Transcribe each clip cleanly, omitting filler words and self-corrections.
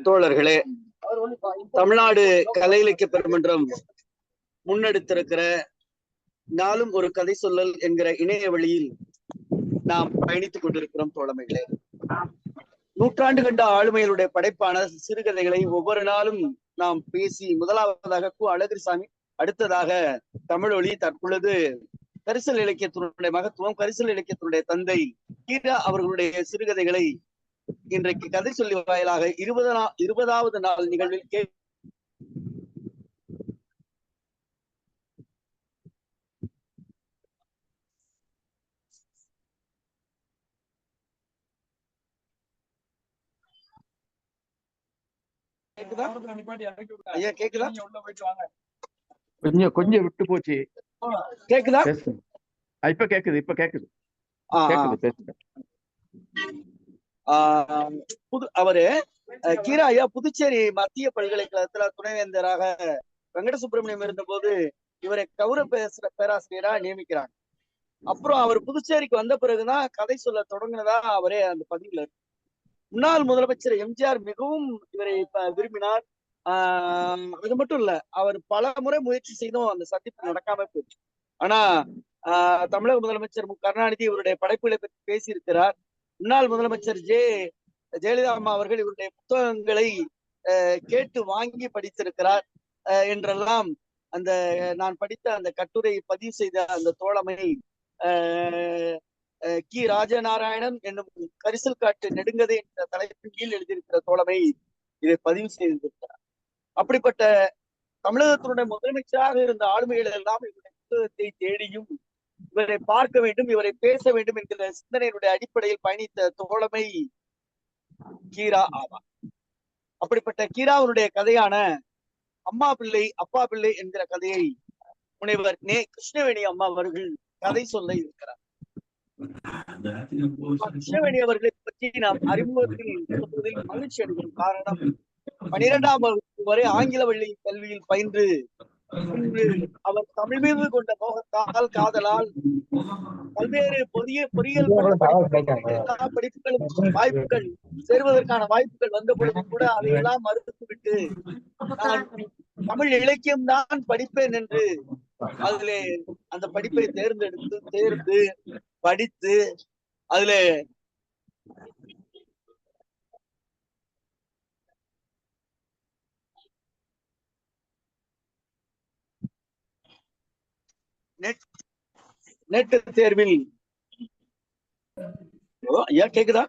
தோழர்களே, தமிழ்நாடு கலை இலக்கிய பெருமன்றம் முன்னெடுத்திருக்கிற நாளும் ஒரு கதை சொல்லல் என்கிற இணைய வழியில் நாம் பயணித்துக் கொண்டிருக்கிறோம் தோழமைகளே. நூற்றாண்டு கண்ட ஆளுமைகளுடைய படைப்பான சிறுகதைகளை ஒவ்வொரு நாளும் நாம் பேசி, முதலாவதாக கு அழகிரிசாமி, அடுத்ததாக தமிழொலி, தற்பொழுது கரிசல் இலக்கியத்தினுடைய மகத்துவம், கரிசல் இலக்கியத்தினுடைய தந்தை கீரா அவர்களுடைய சிறுகதைகளை இன்றைக்கு கதை சொல்லி வாயிலாக 20வது நாள் நிகழ்வில் ஐயா கேக்குதா? கொஞ்சம் விட்டு போச்சு. கேக்குதா? இப்ப கேக்குது. அவரு கீரா ஐயா புதுச்சேரி மத்திய பல்கலைக்கழகத்துல துணைவேந்தராக வெங்கட சுப்பிரமணியம் இருந்த போது இவரை கௌரவ பேராசிரியரா நியமிக்கிறாங்க. அப்புறம் அவர் புதுச்சேரிக்கு வந்த பிறகுதான் கதை சொல்ல தொடங்கினதா அவரே அந்த பதிவுல இருக்கு. முன்னாள் முதலமைச்சர் எம்ஜிஆர் மிகவும் இவரை விரும்பினார். அது மட்டும் இல்ல, அவர் பல முறை முயற்சி செய்தும் அந்த சந்திப்பு நடக்காம போயிடுச்சு. ஆனா தமிழக முதலமைச்சர் மு கருணாநிதி இவருடைய படைப்புகளை பற்றி பேசியிருக்கிறார். முன்னாள் முதலமைச்சர் ஜெயலலிதா அம்மா அவர்கள் இவருடைய புத்தகங்களை கேட்டு வாங்கி படித்திருக்கிறார் என்றெல்லாம் அந்த நான் படித்த அந்த கட்டுரை பதிவு செய்த அந்த தோழமை கி ராஜநாராயணன் என்னும் கரிசல் காட்டு நெடுங்கதை என்ற தலைப்பின் கீழ் எழுதியிருக்கிற தோழமை இதை பதிவு செய்திருக்கிறார். அப்படிப்பட்ட தமிழகத்தினுடைய முதலமைச்சராக இருந்த ஆளுமைகள் எல்லாம் இவருடைய புத்தகத்தை தேடியும் இவரை பார்க்க வேண்டும், இவரை பேச வேண்டும் என்கிற சிந்தனையினுடைய அடிப்படையில் பயணித்த தோழமை கீரா ஆவார். அப்படிப்பட்ட கீராவுடைய கதையான அம்மா பிள்ளை அப்பா பிள்ளை என்கிற கதையை முனைவர் நே கிருஷ்ணவேணி அம்மா அவர்கள் கதை சொல்ல இருக்கிறார். கிருஷ்ணவேணி அவர்களை பற்றி நாம் அறிமுகத்தில் சொல்வதில் மகிழ்ச்சி அடைகிறோம். காரணம், 12ஆம் வகுப்பு வரை ஆங்கில வழி கல்வியில் பயின்று அவர் தமிழ் மீது கொண்ட மோகத்தால், காதலால் பல்வேறு பொறியியல் எல்லா படிப்புகளும் வாய்ப்புகள் சேருவதற்கான வாய்ப்புகள் வந்த பொழுது கூட அதையெல்லாம் மறுத்துவிட்டு நான் தமிழ் இலக்கியம் தான் படிப்பேன் என்று அதிலே அந்த படிப்பை தேர்ந்து படித்து அதுல நெட் தேர்வில் ஐயா கேக்குதா?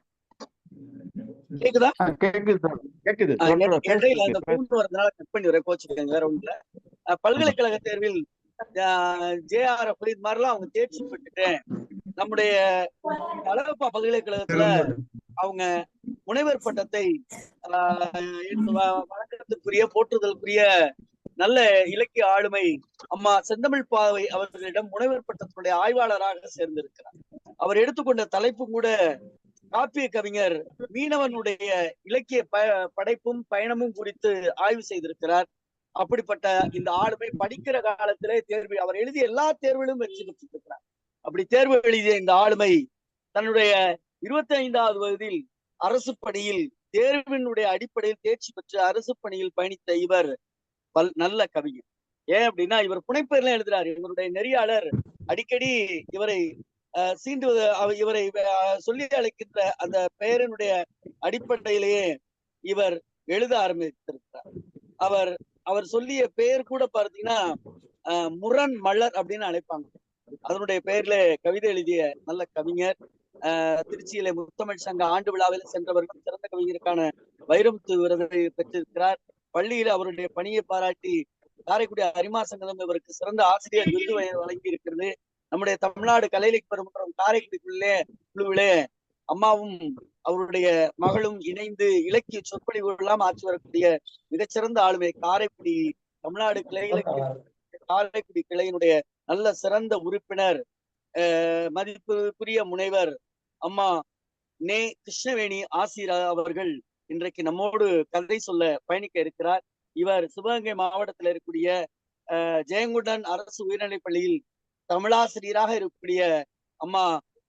கட் பண்ணி வரேன், கோச்சுக்கங்க, வேற ஒண்ணுல. பல்கலைக்கழக தேர்வில் JRF இது மாதிரிலாம் அவங்க தேர்ச்சி பெற்றுட்டேன். நம்முடைய அழகப்பா பல்கலைக்கழகத்துல அவங்க முனைவர் பட்டத்தை வழக்கத்திற்குரிய போற்றுதலுக்குரிய நல்ல இலக்கிய ஆளுமை அம்மா செந்தமிழ் பாவை அவர்களிடம் முனைவர் பட்டத்தினுடைய ஆய்வாளராக சேர்ந்திருக்கிறார். அவர் எடுத்துக்கொண்ட தலைப்பு கூட காப்பிய கவிஞர் மீனவனுடைய இலக்கிய படைப்பும் பயணமும் குறித்து ஆய்வு செய்திருக்கிறார். அப்படிப்பட்ட இந்த ஆளுமை படிக்கிற காலத்திலே தேர்வு, அவர் எழுதிய எல்லா தேர்விலும் வெற்றி பெற்றிருக்கிறார். அப்படி தேர்வு எழுதிய இந்த ஆளுமை தன்னுடைய 25வது வயதில் அரசு பணியில் தேர்வினுடைய அடிப்படையில் தேர்ச்சி பெற்று அரசு பணியில் பயணித்த இவர் நல்ல கவிஞர். ஏன் அப்படின்னா, இவர் புனைப்பெயர்லாம் எழுதுறாரு. இவருடைய நெறியாளர் அடிக்கடி இவரை சீண்டுவது, இவரை சொல்லி அழைக்கின்ற அந்த பெயரினுடைய அடிப்படையிலேயே இவர் எழுத ஆரம்பித்திருக்கிறார். அவர் சொல்லிய பெயர் கூட பார்த்தீங்கன்னா முரண் மலர் அப்படின்னு அழைப்பாங்க. அதனுடைய பெயர்ல கவிதை எழுதிய நல்ல கவிஞர். திருச்சியில முத்தமிழ் சங்க ஆண்டு விழாவில் சென்றவர்கள் சிறந்த கவிஞருக்கான வைரமுத்து விருதை பெற்றிருக்கிறார். பள்ளியில அவருடைய பணியை பாராட்டி காரைக்குடி அரிமா சங்கம் இவருக்கு சிறந்த ஆசிரியர் விருது வழங்கி இருக்கிறது. நம்முடைய தமிழ்நாடு கலை இலக்கிய பெருமன்றம் காரைக்குடிக்குள்ளே அம்மாவும் அவருடைய மகளும் இணைந்து இலக்கிய சொற்பொழிவு எல்லாம் ஆற்றி வரக்கூடிய மிகச்சிறந்த ஆளுமை காரைக்குடி தமிழ்நாடு கலை இலக்கிய காரைக்குடி கிளையினுடைய நல்ல சிறந்த உறுப்பினர், மதிப்புக்குரிய முனைவர் அம்மா நே கிருஷ்ணவேணி ஆசிரியர் அவர்கள் இன்றைக்கு நம்மோடு கதை சொல்ல பயணிக்க இருக்கிறார். இவர் சிவகங்கை மாவட்டத்தில் இருக்கக்கூடிய ஜெயங்குடன் அரசு உயர்நிலைப் பள்ளியில் தமிழாசிரியராக இருக்கக்கூடிய அம்மா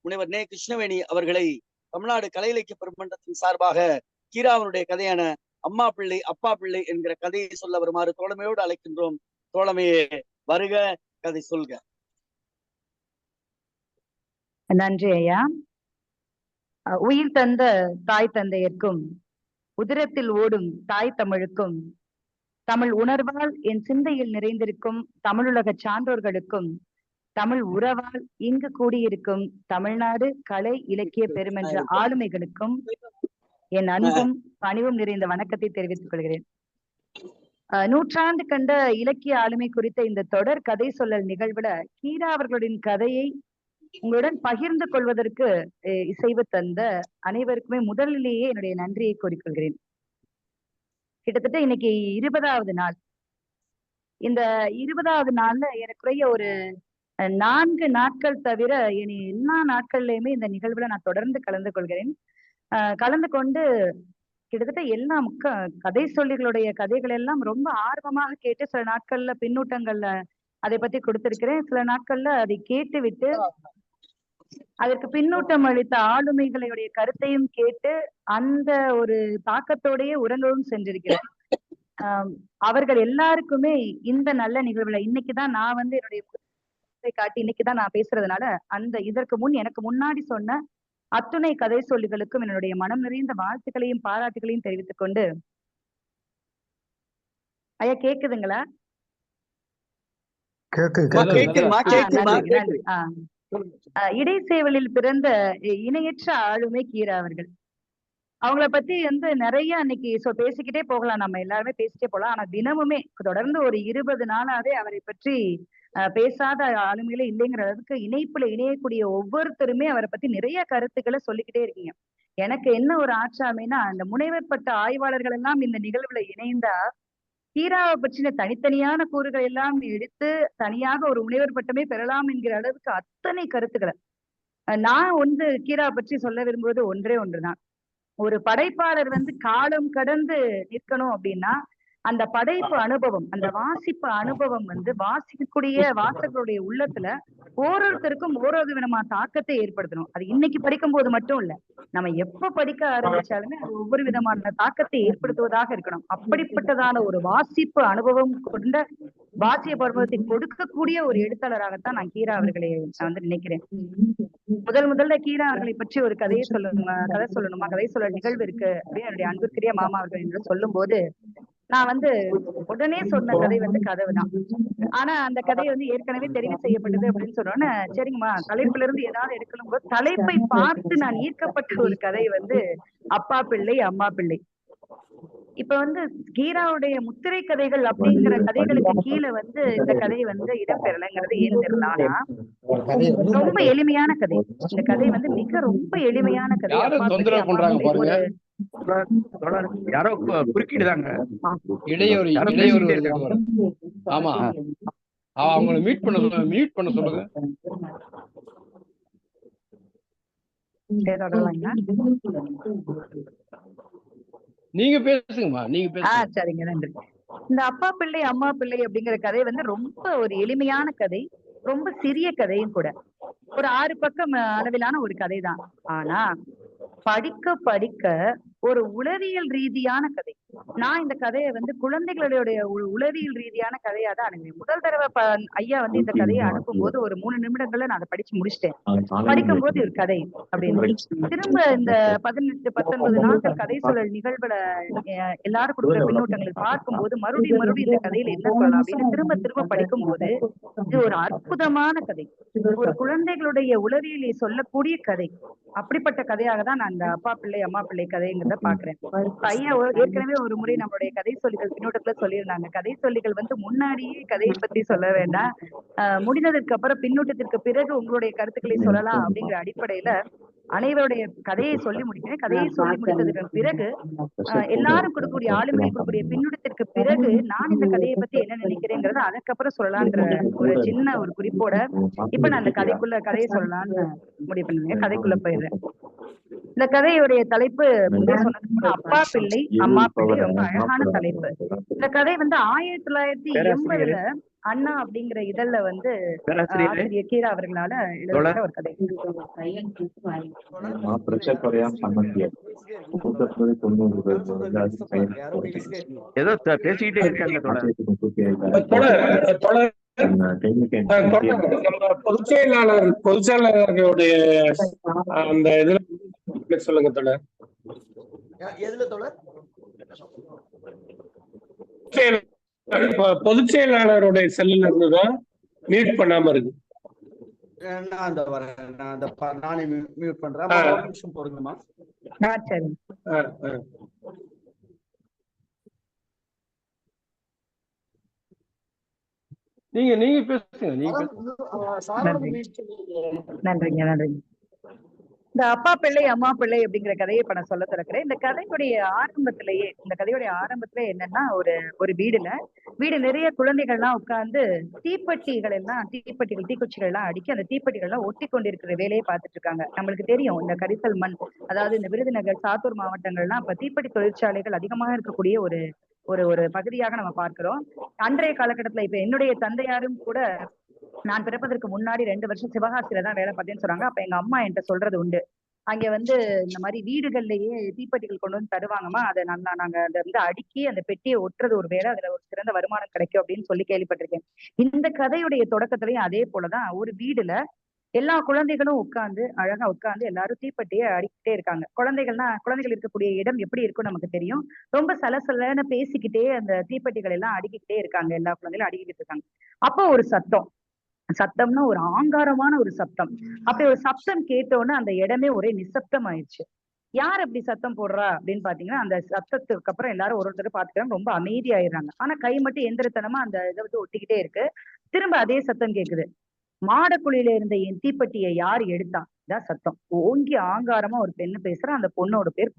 முனைவர் நே கிருஷ்ணவேணி அவர்களை தமிழ்நாடு கலை இலக்கிய பெருமன்றத்தின் சார்பாக கீராவனுடைய கதையான அம்மா பிள்ளை அப்பா பிள்ளை என்கிற கதையை சொல்ல வருமாறு தோழமையோடு அழைக்கின்றோம். தோழமையே வருக, கதை சொல்க. நன்றி ஐயா. உயிர் தந்த தாய் தந்தையர்க்கும், உதிரத்தில் ஓடும் தாய் தமிழுக்கும், தமிழ் உணர்வால் என் சிந்தையில் நிறைந்திருக்கும் தமிழுலக சான்றோர்களுக்கும், தமிழ் உறவால் இங்கு கூடியிருக்கும் தமிழ்நாடு கலை இலக்கிய பெருமென்ற ஆளுமைகளுக்கும் என் அன்பும் பணிவும் நிறைந்த வணக்கத்தை தெரிவித்துக் கொள்கிறேன். நூற்றாண்டு கண்ட இலக்கிய ஆளுமை குறித்த இந்த தொடர் கதை சொல்லல் நிகழ்வுல கீரா அவர்களின் கதையை உங்களுடன் பகிர்ந்து கொள்வதற்கு இசைவு தந்த அனைவருக்குமே முதலிலேயே என்னுடைய நன்றியை கூறிக்கொள்கிறேன். கிட்டத்தட்ட இன்னைக்கு 20வது நாள். இந்த 20வது நாள்ல எனக்குரிய ஒரு 4 நாட்கள் தவிர இனி எல்லா நாட்கள்லயுமே இந்த நிகழ்வுல நான் தொடர்ந்து கலந்து கொள்கிறேன். கலந்து கொண்டு கிட்டத்தட்ட எல்லா கதை சொல்லிகளுடைய கதைகள் எல்லாம் ரொம்ப ஆர்வமாக கேட்டு சில நாட்கள்ல பின்னூட்டங்கள்ல அதை பத்தி கொடுத்திருக்கிறேன். சில நாட்கள்ல அதை கேட்டு விட்டு அதற்கு பின்னூட்டம் அளித்த ஆளுமைகளுடைய கருத்தையும் கேட்டு அந்த ஒரு தாக்கத்தோடையே உறங்கவும் சென்றிருக்கிறேன். அவர்கள் எல்லாருக்குமே இந்த நல்ல நிகழ்வுல இன்னைக்குதான் நான் என்னுடைய காட்டி இன்னைக்குதான் நான் பேசுறதுனால இதற்கு முன் எனக்கு முன்னாடி சொன்ன அத்துணை கதை சொல்லிகளுக்கும் என்னுடைய மனம் நிறைந்த வாழ்த்துக்களையும் பாராட்டுகளையும் தெரிவித்துக் கொண்டு, ஐயா கேக்குதுங்களா? இடைச்சேவலில் பிறந்த இணையற்ற ஆளுமை கீரா அவர்கள். அவங்கள பத்தி நிறைய அன்னைக்கு பேசிக்கிட்டே போகலாம், நம்ம எல்லாருமே பேசிட்டே போகலாம். ஆனா தினமுமே தொடர்ந்து ஒரு 20 நாளாவே அவரை பற்றி பேசாத ஆளுமையில இல்லைங்கிற அளவுக்கு இணைப்புல இணையக்கூடிய ஒவ்வொருத்தருமே அவரை பத்தி நிறைய கருத்துக்களை சொல்லிக்கிட்டே இருக்கீங்க. எனக்கு என்ன ஒரு ஆட்சாமைனா, அந்த முனைவர்பட்ட ஆய்வாளர்கள் எல்லாம் இந்த நிகழ்வுல இணைந்தா கீராவை பற்றின தனித்தனியான கூறுகள் எல்லாம் எடுத்து தனியாக ஒரு முனைவர் பட்டமே பெறலாம் என்கிற அளவுக்கு அத்தனை கருத்துக்களை நான் கீராவை பற்றி சொல்ல விரும்புவது ஒன்றே ஒன்றுதான். ஒரு படைப்பாளர் காலம் கடந்து நிற்கணும் அப்படின்னா அந்த படைப்பு அனுபவம், அந்த வாசிப்பு அனுபவம் வாசிக்கக்கூடிய வாசகர்களுடைய உள்ளத்துல ஒவ்வொருத்தருக்கும் ஓரொரு விதமான தாக்கத்தை ஏற்படுத்தணும். அது இன்னைக்கு படிக்கும் போது மட்டும் இல்ல, நம்ம எப்ப படிக்க ஆரம்பிச்சாலுமே அது ஒவ்வொரு விதமான தாக்கத்தை ஏற்படுத்துவதாக இருக்கணும். அப்படிப்பட்டதான ஒரு வாசிப்பு அனுபவம் கொண்ட வாசிய பருவத்தை கொடுக்கக்கூடிய ஒரு எழுத்தாளராகத்தான் நான் கீரா அவர்களை நினைக்கிறேன். முதல்ல கீரா அவர்களை பற்றி ஒரு கதை சொல்லணுமா கதை சொல்ல நிகழ்வு இருக்கு அப்படின்னு என்னுடைய அன்புக்குரிய மாமா அவர்கள் என்று சொல்லும் போது நான் உடனே சொன்ன கதை கதவுதான். ஆனா அந்த கதை ஏற்கனவே தெரிவு செய்யப்பட்டது அப்படின்னு சொன்னோன்னு, சரிங்கம்மா தலைப்புல இருந்து ஏதாவது எடுக்கணும் போது தலைப்பை பார்த்து நான் ஈர்க்கப்பட்ட ஒரு கதை அப்பா பிள்ளை அம்மா பிள்ளை. இப்ப கீராவுடைய முத்திரை கதைகள் அப்படிங்கிற கதைகளுக்கு கீழே இந்த கதை இடம்பெறலைங்கிறது ஏன் தெரியல. ஆனா ரொம்ப எளிமையான கதை. இந்த கதை மிக ரொம்ப எளிமையான கதை. யாரோ குறுக்கிடுதாங்க, இடையூறு. ஆமா, அவங்களை மியூட் பண்ண சொல்லுங்க. நீங்க பேசுங்கம்மா, நீங்க பேசுங்க. சரிங்க, நன்றி. இந்த அப்பா பிள்ளை அம்மா பிள்ளை அப்படிங்கிற கதை ரொம்ப ஒரு எளிமையான கதை, ரொம்ப சிறிய கதையும் கூட. ஒரு 6 பக்கம் அளவிலான ஒரு கதை தான். ஆனா படிக்க படிக்க ஒரு உளவியல் ரீதியான கதை. நான் இந்த கதையை குழந்தைகளுடைய உளவியல் ரீதியான கதையா தான் அனுப்புவேன். முதல் தடவை ஐயா இந்த கதையை அனுப்பும் போது ஒரு 3 நிமிடங்கள்ல நான் அதை படிச்சு முடிச்சிட்டேன். படிக்கும் போது ஒரு கதை அப்படின்னு திரும்ப இந்த 18-19 நாட்கள் கதை சொல்லல் நிகழ்வுல எல்லாரும் கொடுக்குற பின்னூட்டங்களை பார்க்கும் போது மறுபடியும் இந்த கதையில என்ன சொல்லலாம் அப்படின்னு திரும்ப படிக்கும் போது இது ஒரு அற்புதமான கதை, ஒரு குழந்தைகளுடைய உளவியலை சொல்லக்கூடிய கதை. அப்படிப்பட்ட கதையாக தான் நான் இந்த அப்பா பிள்ளை அம்மா பிள்ளை கதைங்கிறத பாக்குறேன். ஐயா ஏற்கனவே ஒரு முறை நம்மளுடைய கதை சொல்லிகள் பின்னோட்டத்துல சொல்லியிருந்தாங்க, கதை சொல்லிகள் முன்னாடியே கதையை பத்தி சொல்ல வேண்டாம், முடிந்ததற்கு அப்புறம் பின்னூட்டத்திற்கு பிறகு உங்களுடைய கருத்துக்களை சொல்லலாம் அப்படிங்கிற அடிப்படையில அனைவருடைய கதையை சொல்லி முடிக்கிறேன். கதையை சொல்லி முடித்ததற்கு பிறகு எல்லாரும் கொடுக்கக்கூடிய ஆளுமைகள் கொடுக்கக்கூடிய பின்னூட்டத்திற்கு பிறகு நான் இந்த கதையை பத்தி என்ன நினைக்கிறேங்கிறத அதுக்கப்புறம் சொல்லலாங்கிற ஒரு சின்ன ஒரு குறிப்போட இப்ப நான் அந்த கதையை சொல்லலாம்னு முடிவு பண்ணுவேன். கதைக்குள்ள போயிடுறேன். இந்த கதையுடைய தலைப்பு அப்பா பிள்ளை அம்மா பிள்ளை. ரொம்ப அழகான தலைப்பு. இந்த கதை 1980ல அண்ணா அப்படிங்கிற இதழ்ல வந்து பேராசிரியரே ஆசிரியர் கீரா அவர்களால எழுதப்பட்ட ஒரு கதை. ஏதோ பேசிக்கிட்டே இருக்காங்க தோழர். பொதுச் செயலாளர்களுடைய அந்த இதுல சொல்லுங்க தோழர். எதுல தோழர்? பொதுச் செயலாளருடைய செல்லுல இருந்துதான் மியூட் பண்ணாம இருக்கு. நான் அந்த வரேன், நான் அந்த நானே மியூட் பண்றேன். ஒரு நிமிஷம் பொறுங்கம்மா. சரி. நீங்க பேசுங்க. நன்றிங்க. இந்த அப்பா பிள்ளை அம்மா பிள்ளை அப்படிங்கிற கதையை இப்ப நான் சொல்ல திறக்கிறேன். இந்த கதையுடைய ஆரம்பத்திலேயே என்னன்னா, ஒரு வீடு நிறைய குழந்தைகள்லாம் உட்கார்ந்து தீக்குச்சிகள் எல்லாம் அடுக்கி அந்த தீப்பெட்டிகள் எல்லாம் ஒட்டி கொண்டிருக்கிற வேலையை பார்த்துட்டு இருக்காங்க. நம்மளுக்கு தெரியும் இந்த கரிசல் மண், அதாவது இந்த விருதுநகர், சாத்தூர் மாவட்டங்கள்லாம் இப்ப தீப்பெட்டி தொழிற்சாலைகள் அதிகமாக இருக்கக்கூடிய ஒரு ஒரு பகுதியாக நம்ம பார்க்கிறோம். அன்றைய காலகட்டத்துல இப்ப என்னுடைய தந்தையாரும் கூட நான் பிறப்பதற்கு முன்னாடி 2 வருஷம் சிவகாசியில தான் வேலை பார்த்தேன்னு சொல்றாங்க. அப்ப எங்க அம்மா என்கிட்ட சொல்றது உண்டு, அங்க வந்து இந்த மாதிரி வீடுகள்லயே தீப்பெட்டிகள் கொண்டு வந்து தருவாங்கம்மா, அதை நாங்க அதை வந்து அடுக்கி அந்த பெட்டியை ஒட்டுறது ஒரு வேலை, அதுல ஒரு சிறந்த வருமானம் கிடைக்கும் அப்படின்னு சொல்லி கேள்விப்பட்டிருக்கேன். இந்த கதையுடைய தொடக்கத்திலையும் அதே போலதான் ஒரு வீடுல எல்லா குழந்தைகளும் அழகா உட்கார்ந்து எல்லாரும் தீப்பெட்டியை அடிக்கிட்டே இருக்காங்க. குழந்தைகள் இருக்கக்கூடிய இடம் எப்படி இருக்கும் நமக்கு தெரியும். ரொம்ப சலசலன்னு பேசிக்கிட்டே அந்த தீப்பெட்டிகள் எல்லாம் அடுக்கிக்கிட்டே இருக்காங்க. எல்லா குழந்தைகளும் அடுக்கிட்டு இருக்காங்க. அப்போ ஒரு சத்தம்னா ஒரு ஆங்காரமான ஒரு சத்தம். அப்படி ஒரு சத்தம் கேட்டோன்னு அந்த இடமே ஒரே நிசப்தம் ஆயிடுச்சு. யார் அப்படி சத்தம் போடுறா அப்படின்னு பாத்தீங்கன்னா, அந்த சத்தத்துக்கு அப்புறம் எல்லாரும் ஒருத்தர் பாத்துக்கிறாங்க, ரொம்ப அமைதியாயிடுறாங்க. ஆனா கை மட்டும் எந்திரத்தனமா அந்த இதை வந்து ஒட்டிக்கிட்டே இருக்கு. திரும்ப அதே சத்தம் கேக்குது. மாடக்குழியில இருந்த என் தீப்பெட்டியை யார் எடுத்தா? இதான் சத்தம். ஓங்கி ஆங்காரமா ஒரு பெண்ணு பேசுறா. அந்த பொண்ணோட பேர்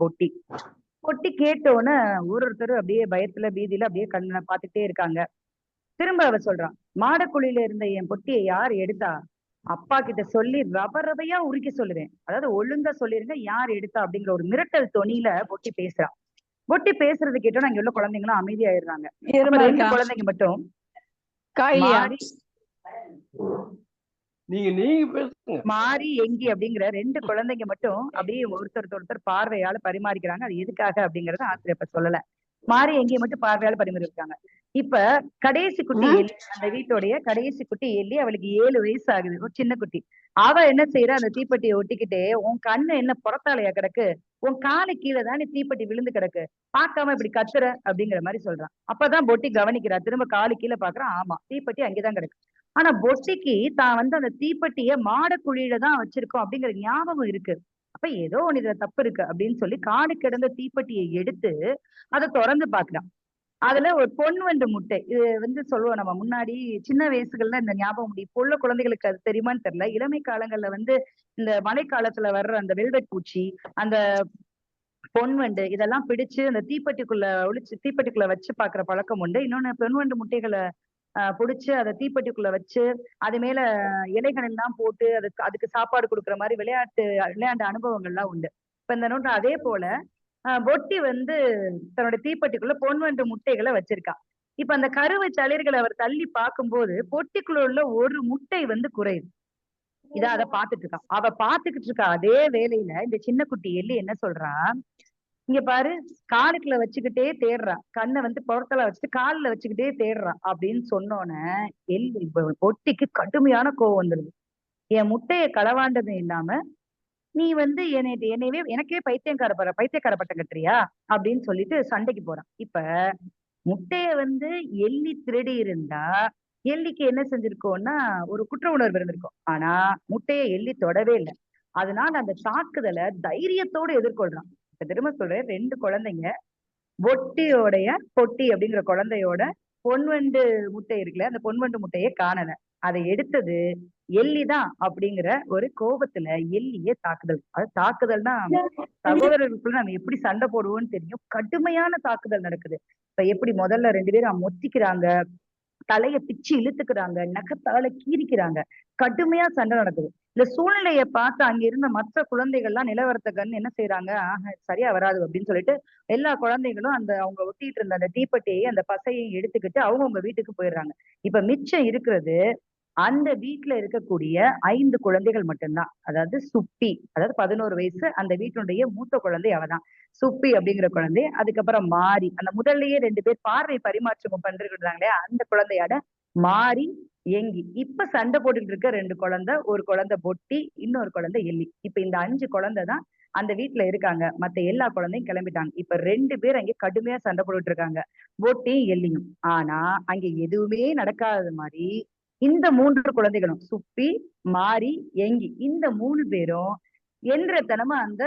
பொட்டி கேட்டோன்னு ஒருத்தர் அப்படியே பயத்துல பீதியில அப்படியே கண்ணை பாத்துக்கிட்டே இருக்காங்க. திரும்ப அவ சொல்றான், மாடக்குழியில இருந்த என் பொட்டியை யார் எடுத்தா? அப்பா கிட்ட சொல்லி ரவையா உருக்கி சொல்லுவேன், அதாவது ஒழுங்கா சொல்லிருங்க யார் எடுத்தா அப்படிங்கிற ஒரு மிரட்டல் தொனியில பொட்டி பேசுறான். பொட்டி பேசுறது கேட்டோம் அங்க உள்ள குழந்தைங்களும் அமைதியாயிடுறாங்க. 2 குழந்தைங்க மட்டும் நீங்க பேசுங்க. மாறி எங்கி அப்படிங்கிற 2 குழந்தைங்க மட்டும் அப்படியே ஒருத்தர் பார்வையால பரிமாறிக்கிறாங்க. அது எதுக்காக அப்படிங்கறது ஆசிரியர் இப்ப சொல்லல. மாறி எங்கேயும் மட்டும் பார்வையால பரிமாறி இருக்காங்க. இப்ப கடைசி குட்டி எல்லி, அந்த வீட்டோடைய கடைசி குட்டி எல்லி, அவளுக்கு 7 வயசு ஆகுது, ஒரு சின்ன குட்டி. அவ என்ன செய்யறா, அந்த தீப்பெட்டியை ஒட்டிக்கிட்டே, உன் கண்ணு என்ன புறத்தாலையா கிடக்கு, உன் காலு கீழே தானே தீப்பெட்டி விழுந்து கிடக்கு, பார்க்காம இப்படி கத்துற அப்படிங்கிற மாதிரி சொல்றான். அப்பதான் பொட்டி கவனிக்கிறா, திரும்ப காலு கீழே பாக்குறான், ஆமா தீப்பெட்டி அங்கேதான் கிடக்கு. ஆனா பொட்டிக்கு தான் வந்து அந்த தீப்பெட்டிய மாடக்குழியில தான் வச்சிருக்கோம் அப்படிங்கிற ஞாபகம் இருக்கு. அப்ப ஏதோ ஒண்ணு இதுல தப்பு இருக்கு அப்படின்னு சொல்லி காடு கிடந்த தீப்பெட்டியை எடுத்து அதை திறந்து பாக்குறான். அதுல ஒரு பொன்வண்டு முட்டை, இது வந்து சொல்லுவோம் நம்ம முன்னாடி சின்ன வயசுகள்ல இந்த ஞாபகம் முடியும். இப்போ உள்ள குழந்தைகளுக்கு அது தெரியுமான்னு தெரியல. இளமை காலங்கள்ல வந்து இந்த மழை காலத்துல வர்ற அந்த வெல்வெட் பூச்சி, அந்த பொன்வண்டு இதெல்லாம் பிடிச்சு அந்த தீப்பெட்டிக்குள்ள வச்சு பாக்குற பழக்கம் உண்டு. இன்னொன்னு பொன்வண்டு முட்டைகளை புடிச்சு அதை தீப்பெட்டிக்குள்ள வச்சு அது மேல இலைகள் எல்லாம் போட்டு அதுக்கு சாப்பாடு கொடுக்குற மாதிரி விளையாண்ட அனுபவங்கள்லாம் உண்டு. இப்ப இந்த நோட்டு அதே போல பொட்டி வந்து தன்னோட தீப்பெட்டிக்குள்ள பொன்வண்டு முட்டைகளை வச்சிருக்கா. இப்ப அந்த கருவை தளிர்களை அவர் தள்ளி பார்க்கும்போது பொட்டிக்குள்ள உள்ள ஒரு முட்டை வந்து குறையுது. அதை பாத்துட்டு இருக்கா. அவ பாத்துக்கிட்டு இருக்கா. அதே வேலையில இந்த சின்ன குட்டி எள்ளி என்ன சொல்றா, இங்க பாரு, காலுக்குள்ள வச்சுக்கிட்டே தேடுறா, கண்ணை வந்து புறத்தல வச்சுட்டு காலில் வச்சுக்கிட்டே தேடுறா அப்படின்னு சொன்னோன்னே எள்ளி பொட்டிக்கு கடுமையான கோவம் வந்துருது. என் முட்டையை களவாண்டதும் இல்லாம நீ வந்து என்னையவே எனக்கே பைத்தியக்கார பட்டம் கட்டுறியா அப்படின்னு சொல்லிட்டு சண்டைக்கு போறான். இப்ப முட்டைய வந்து எள்ளி திருடி இருந்தா எள்ளிக்கு என்ன செஞ்சிருக்கோம்னா ஒரு குற்ற உணர்வு இருந்திருக்கும். ஆனா முட்டையை எள்ளி தொடவே இல்லை. அதனால அந்த தாக்குதலை தைரியத்தோடு எதிர்கொள்றான். இப்ப திரும்ப சொல்றேன், 2 குழந்தைங்க, பொட்டி அப்படிங்கிற குழந்தையோட பொன்வண்டு முட்டை இருக்குல்ல, அந்த பொன்வண்டு முட்டையை காணல, அதை எடுத்தது எள்ளிதான் அப்படிங்கிற ஒரு கோபத்துல எள்ளியே தாக்குதல். அது தாக்குதல்னா சகோதரர்களுக்குள்ள நம்ம எப்படி சண்டை போடுவோம்னு தெரியும். கடுமையான தாக்குதல் நடக்குது. இப்ப எப்படி முதல்ல 2 பேரும் மொத்திக்கிறாங்க, தலைய பிச்சு இழுத்துக்கிறாங்க, நகத்தால கீறிக்கிறாங்க, கடுமையா சண்டை நடக்குது. இந்த சூழ்நிலையை பார்த்து அங்க இருந்த மற்ற குழந்தைகள்லாம் நிலவரத்த கண்டு என்ன செய்யறாங்க, சரியா வராது அப்படின்னு சொல்லிட்டு எல்லா குழந்தைகளும் அந்த அவங்க ஒட்டிட்டு இருந்த அந்த தீப்பெட்டியை அந்த பசையையும் எடுத்துக்கிட்டு அவங்கவுங்க வீட்டுக்கு போயிடுறாங்க. இப்ப மிச்சம் இருக்கிறது அந்த வீட்டுல இருக்கக்கூடிய 5 குழந்தைகள் மட்டும்தான். அதாவது சுப்பி, அதாவது 11 வயசு, அந்த வீட்டினுடைய மூத்த குழந்தை அவதான் சுப்பி அப்படிங்கிற குழந்தை. அதுக்கப்புறம் மாரி, அந்த முதல்லயே 2 பேர் பார்வை பரிமாற்றம் பண்றாங்களே அந்த குழந்தையோட மாரி, எங்கி. இப்ப சண்டை போட்டுட்டு இருக்க 2 குழந்தை, ஒரு குழந்தை பொட்டி, இன்னொரு குழந்தை எள்ளி. இப்ப இந்த 5 குழந்தை தான் அந்த வீட்டுல இருக்காங்க. மத்த எல்லா குழந்தையும் கிளம்பிட்டாங்க. இப்ப 2 பேர் அங்க கடுமையா சண்டை போட்டுட்டு இருக்காங்க, பொட்டியும் எள்ளியும். ஆனா அங்க எதுவுமே நடக்காத மாதிரி இந்த 3 குழந்தைகளும் சுப்பி, மாரி, எங்கி, இந்த 3 பேரும் எந்திரத்தனமா அந்த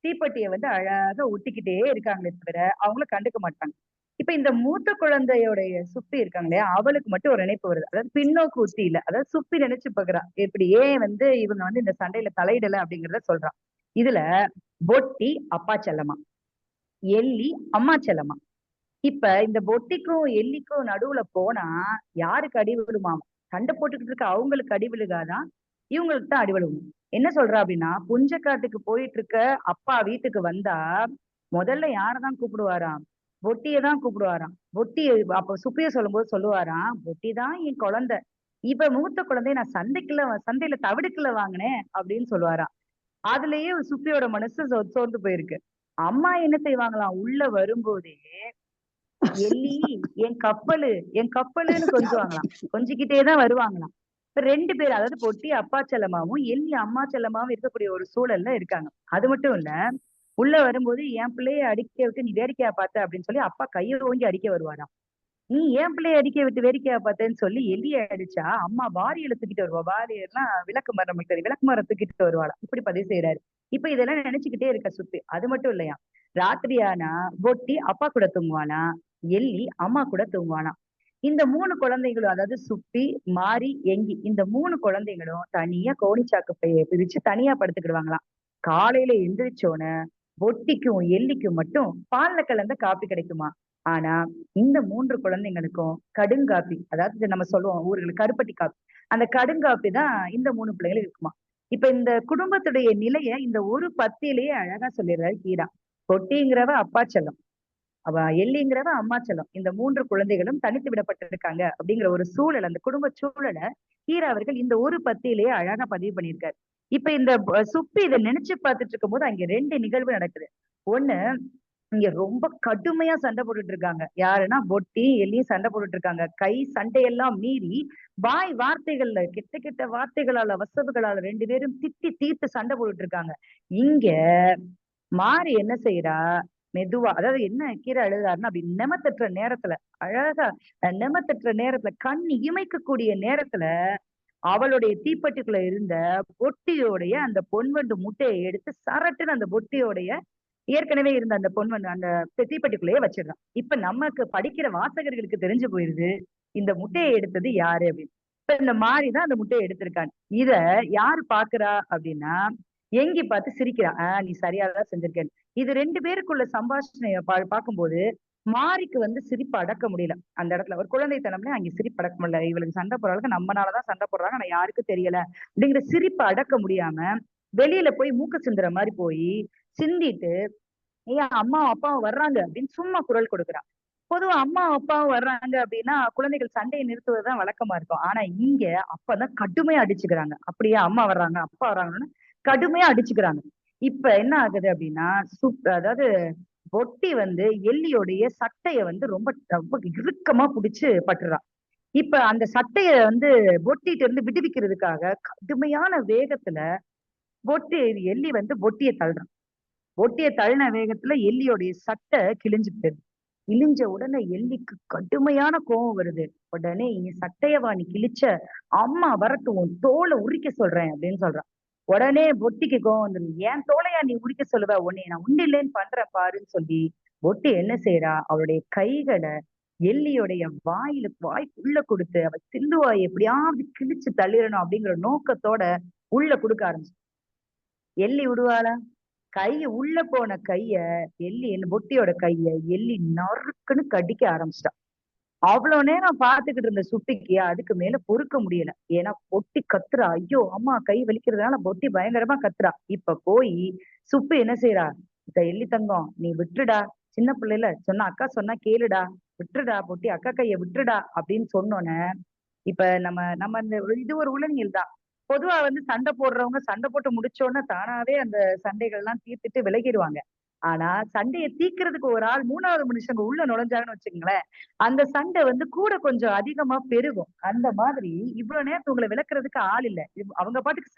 தீப்பெட்டியை வந்து அழகா ஒட்டிக்கிட்டே இருக்காங்களே தவிர அவங்கள கண்டுக்க மாட்டாங்க. இப்ப இந்த மூத்த குழந்தையோடைய சுப்பி இருக்காங்க இல்லையா, அவளுக்கு மட்டும் ஒரு நினைப்பு வருது. அதாவது பின்னோக்கு உத்தி இல்ல, அதாவது சுப்பி நினைச்சு பாக்குறா, இப்படி ஏன் வந்து இவங்க வந்து இந்த சண்டையில தலையிடல அப்படிங்கறத சொல்றான். இதுல பொட்டி அப்பா செல்லமா, எள்ளி அம்மா செல்லமா. இப்ப இந்த பொட்டிக்கும் எள்ளிக்கும் நடுவுல போனா யாருக்கு அடி விழுமாம்? சண்டை போட்டுக்கிட்டு இருக்க அவங்களுக்கு அடி விழுகாதான், இவங்களுக்கு தான் அடி விழுகும். என்ன சொல்றா அப்படின்னா, புஞ்சக்காட்டுக்கு போயிட்டு இருக்க அப்பா வீட்டுக்கு வந்தா முதல்ல யாரதான் கூப்பிடுவாராம்? பொட்டியை தான் கூப்பிடுவாராம். பொட்டி அப்ப சுப்பிய சொல்லும் போது சொல்லுவாராம், பொட்டி தான் என் குழந்தை, இப்ப மூத்த குழந்தைய நான் சந்தையில தவிடுக்குள்ள வாங்கினேன் அப்படின்னு சொல்லுவாராம். அதுலயே சுப்பியோட மனசு சோர்ந்து போயிருக்கு. அம்மா என்ன செய்வாங்களாம், உள்ள வரும்போதே எள்ளி என் கப்பலு, என் கப்பலுன்னு கொஞ்சுவாங்களாம், கொஞ்சிக்கிட்டேதான் வருவாங்களாம். இப்ப 2 பேர், அதாவது பொட்டி அப்பா செல்லமாவும் எள்ளி அம்மா செல்லமாவும் இருக்கக்கூடிய ஒரு சூழல்ல இருக்காங்க. அது மட்டும் இல்ல, உள்ள வரும்போது என் பிள்ளைய அடிக்க விட்டு நீ வேடிக்கையா பார்த்த அப்படின்னு சொல்லி அப்பா கையை ஓங்கி அடிக்க வருவாராம். நீ என் பிள்ளைய அடிக்க விட்டு வேடிக்கையா பார்த்தேன்னு சொல்லி எள்ளிய அடிச்சா அம்மா வாரியல தூக்கிட்டு வருவா. வாரியெல்லாம் விளக்கு மரம், நமக்கு தெரியும், விளக்கு மரம் தூக்கிட்டு வருவாளா, இப்படி பதிவு செய்யறாரு. இப்ப இதெல்லாம் நினைச்சுக்கிட்டே இருக்க சுத்தி. அது மட்டும் இல்லையா, ராத்திரியானா பொட்டி அப்பா கூட தூங்குவானா, எள்ளி அம்மா கூட தூங்குவானா. இந்த 3 குழந்தைகளும், அதாவது சுப்பி, மாரி, எங்கி, இந்த 3 குழந்தைகளும் தனியா கோணிச்சாக்கு பைய பிரிச்சு தனியா படுத்துக்கிடுவாங்களாம். காலையில எந்திரிச்சோன பொட்டிக்கும் எள்ளிக்கும் மட்டும் பால்ல கலந்த காப்பி கிடைக்குமா. ஆனா இந்த 3 குழந்தைங்களுக்கும் கடுங்காப்பி, அதாவது நம்ம சொல்லுவோம் ஊர்களுக்கு கருப்பட்டி காப்பி, அந்த கடுங்காப்பி தான் இந்த 3 பிள்ளைகளும் இருக்குமா. இப்ப இந்த குடும்பத்துடைய நிலைய இந்த ஒரு பத்தியிலேயே அழகா சொல்லிடுறாரு கீரா. பொட்டிங்கிறவ அப்பா செல்லம், அவ எள்ளிங்கிறவ அம்மா செல்லம், இந்த 3 குழந்தைகளும் தனித்து விடப்பட்டிருக்காங்க அப்படிங்கிற ஒரு சூழல், அந்த குடும்ப சூழலை கீரா அவர்கள் இந்த ஒரு பத்தியிலேயே அழகா பதிவு பண்ணியிருக்காரு. இப்ப இந்த சுப்பி இதை நினைச்சு பார்த்துட்டு இருக்கும் போது அங்க 2 நிகழ்வு நடக்குது. ஒண்ணு, இங்க ரொம்ப கடுமையா சண்டை போட்டுட்டு இருக்காங்க. யாருன்னா பொட்டி எள்ளியும் சண்டை போட்டுட்டு இருக்காங்க. கை சண்டையெல்லாம் மீறி வாய் வார்த்தைகள்ல கெட்ட கெட்ட வார்த்தைகளால வசவுகளால 2 பேரும் திட்டி தீர்த்து சண்டை போட்டுட்டு இருக்காங்க. இங்க மாறி என்ன செய்யறா, மெதுவா, அதாவது என்ன கீரை எழுதுறாருன்னா, அப்படி நெமத்தற்ற நேரத்துல அழகா, நெமத்தற்ற நேரத்துல கண் இமைக்கக்கூடிய நேரத்துல அவளுடைய தீப்பெட்டிக்குள்ள இருந்த பொட்டியோடைய அந்த பொன்வண்டு முட்டையை எடுத்து சரட்டுன்னு அந்த பொட்டியோடைய ஏற்கனவே இருந்த அந்த பொன்வண்டு அந்த தீப்பெட்டிக்குள்ளேயே வச்சிடறான். இப்ப நமக்கு படிக்கிற வாசகர்களுக்கு தெரிஞ்சு போயிருது இந்த முட்டையை எடுத்தது யாரு அப்படின்னு. இப்ப இந்த மாதிரிதான் அந்த முட்டையை எடுத்திருக்காங்க. இத யாரு பாக்குறா அப்படின்னா, எங்கி பார்த்து சிரிக்கிறா, நீ சரியாதான் செஞ்சிருக்கேன். இது 2 பேருக்குள்ள சம்பாஷணைய பார்க்கும்போது மாரிக்கு வந்து சிரிப்பு அடக்க முடியல. அந்த இடத்துல ஒரு குழந்தைத்தனம்ல அங்க சிரிப்பு அடக்க முடியல. இவளுக்கு சண்டை போடுறாளுக்கு நம்மனாலதான் சண்டை போடுறாங்க, ஆனா யாருக்கும் தெரியல அப்படிங்கிற சிரிப்பு அடக்க முடியாம வெளியில போய் மூக்க சிந்துற மாதிரி போய் சிந்திட்டு, ஏன் அம்மா அப்பாவும் வர்றாங்க அப்படின்னு சும்மா குரல் கொடுக்குறான். பொதுவா அம்மா அப்பாவும் வர்றாங்க அப்படின்னா குழந்தைகள் சண்டையை நிறுத்துவதுதான் வழக்கமா இருக்கும். ஆனா இங்க அப்பதான் கடுமையா அடிச்சுக்கிறாங்க. அப்படியே அம்மா வர்றாங்க அப்பா வர்றாங்கன்னு கடுமையா அடிச்சுக்கிறாங்க. இப்ப என்ன ஆகுது அப்படின்னா, அதாவது பொட்டி வந்து எள்ளியோடைய சட்டைய வந்து ரொம்ப ரொம்ப இறுக்கமா புடிச்சு பட்டுறான். இப்ப அந்த சட்டைய வந்து பொட்டிட்டு இருந்து விடுவிக்கிறதுக்காக கடுமையான வேகத்துல பொட்டி எள்ளி வந்து பொட்டியை தள்ளுறான். பொட்டியை தள்ளின வேகத்துல எள்ளியோடைய சட்டை கிழிஞ்சு போயிருது. கிழிஞ்ச உடனே எள்ளிக்கு கடுமையான கோபம் வருது. உடனே இங்க சட்டையவா நீ கிழிச்ச, அம்மா வரட்டும் உன் தோலை உரிக்க சொல்றேன் அப்படின்னு சொல்றான். உடனே பொட்டிக்கு கோவம் வந்துடும், ஏன் தோலையா நீ உரிக்க சொல்லுவ, உன்னை நான் உண்டு இல்லைன்னு பண்றேன் பாருன்னு சொல்லி பொட்டி என்ன செய்யறா, அவளுடைய கைகளை எள்ளியோடைய வாய்க்குள்ள கொடுத்து அவ சில்லுவாயை எப்படியாவது கிழிச்சு தள்ளிடணும் அப்படிங்கிற நோக்கத்தோட உள்ள கொடுக்க ஆரம்பிச்சு. எள்ளி விடுவாளா, உள்ள போன கைய எள்ளி பொட்டியோட கைய எள்ளி நறுக்குன்னு கடிக்க ஆரம்பிச்சிட்டான். அவ்வளவு நேரம் பாத்துக்கிட்டு இருந்த சுப்பிக்கு அதுக்கு மேல பொறுக்க முடியல. ஏன்னா பொட்டி கத்துறா, ஐயோ அம்மா கை வலிக்கிறதுனால பொட்டி பயங்கரமா கத்துறா. இப்ப போய் சுப்பு என்ன செய்யறா, எள்ளி தங்கம் நீ விட்டுடா, சின்ன பிள்ளைல சொன்னா அக்கா சொன்னா கேளுடா, விட்டுடா பொட்டி, அக்கா கைய விட்டுடா அப்படின்னு சொன்னோன்னே, இப்ப நம்ம நம்ம இந்த இது ஒரு உளவியல் தான். பொதுவா வந்து சண்டை போடுறவங்க சண்டை போட்டு முடிச்ச உடனே தானாவே அந்த சண்டைகள் எல்லாம் தீர்த்துட்டு விலகிடுவாங்க. ஆனா சண்டையை தீர்க்கறதுக்கு ஒரு ஆள் 3வது மனுஷங்க உள்ள நுழைஞ்சாங்கன்னு வச்சுக்கோங்களேன், அந்த சண்டை வந்து கூட கொஞ்சம் அதிகமா பெருகும். அந்த மாதிரி இவ்வளவு நேரத்துல உங்களை விளக்குறதுக்கு ஆள் இல்ல. அவங்க பாட்டுக்கு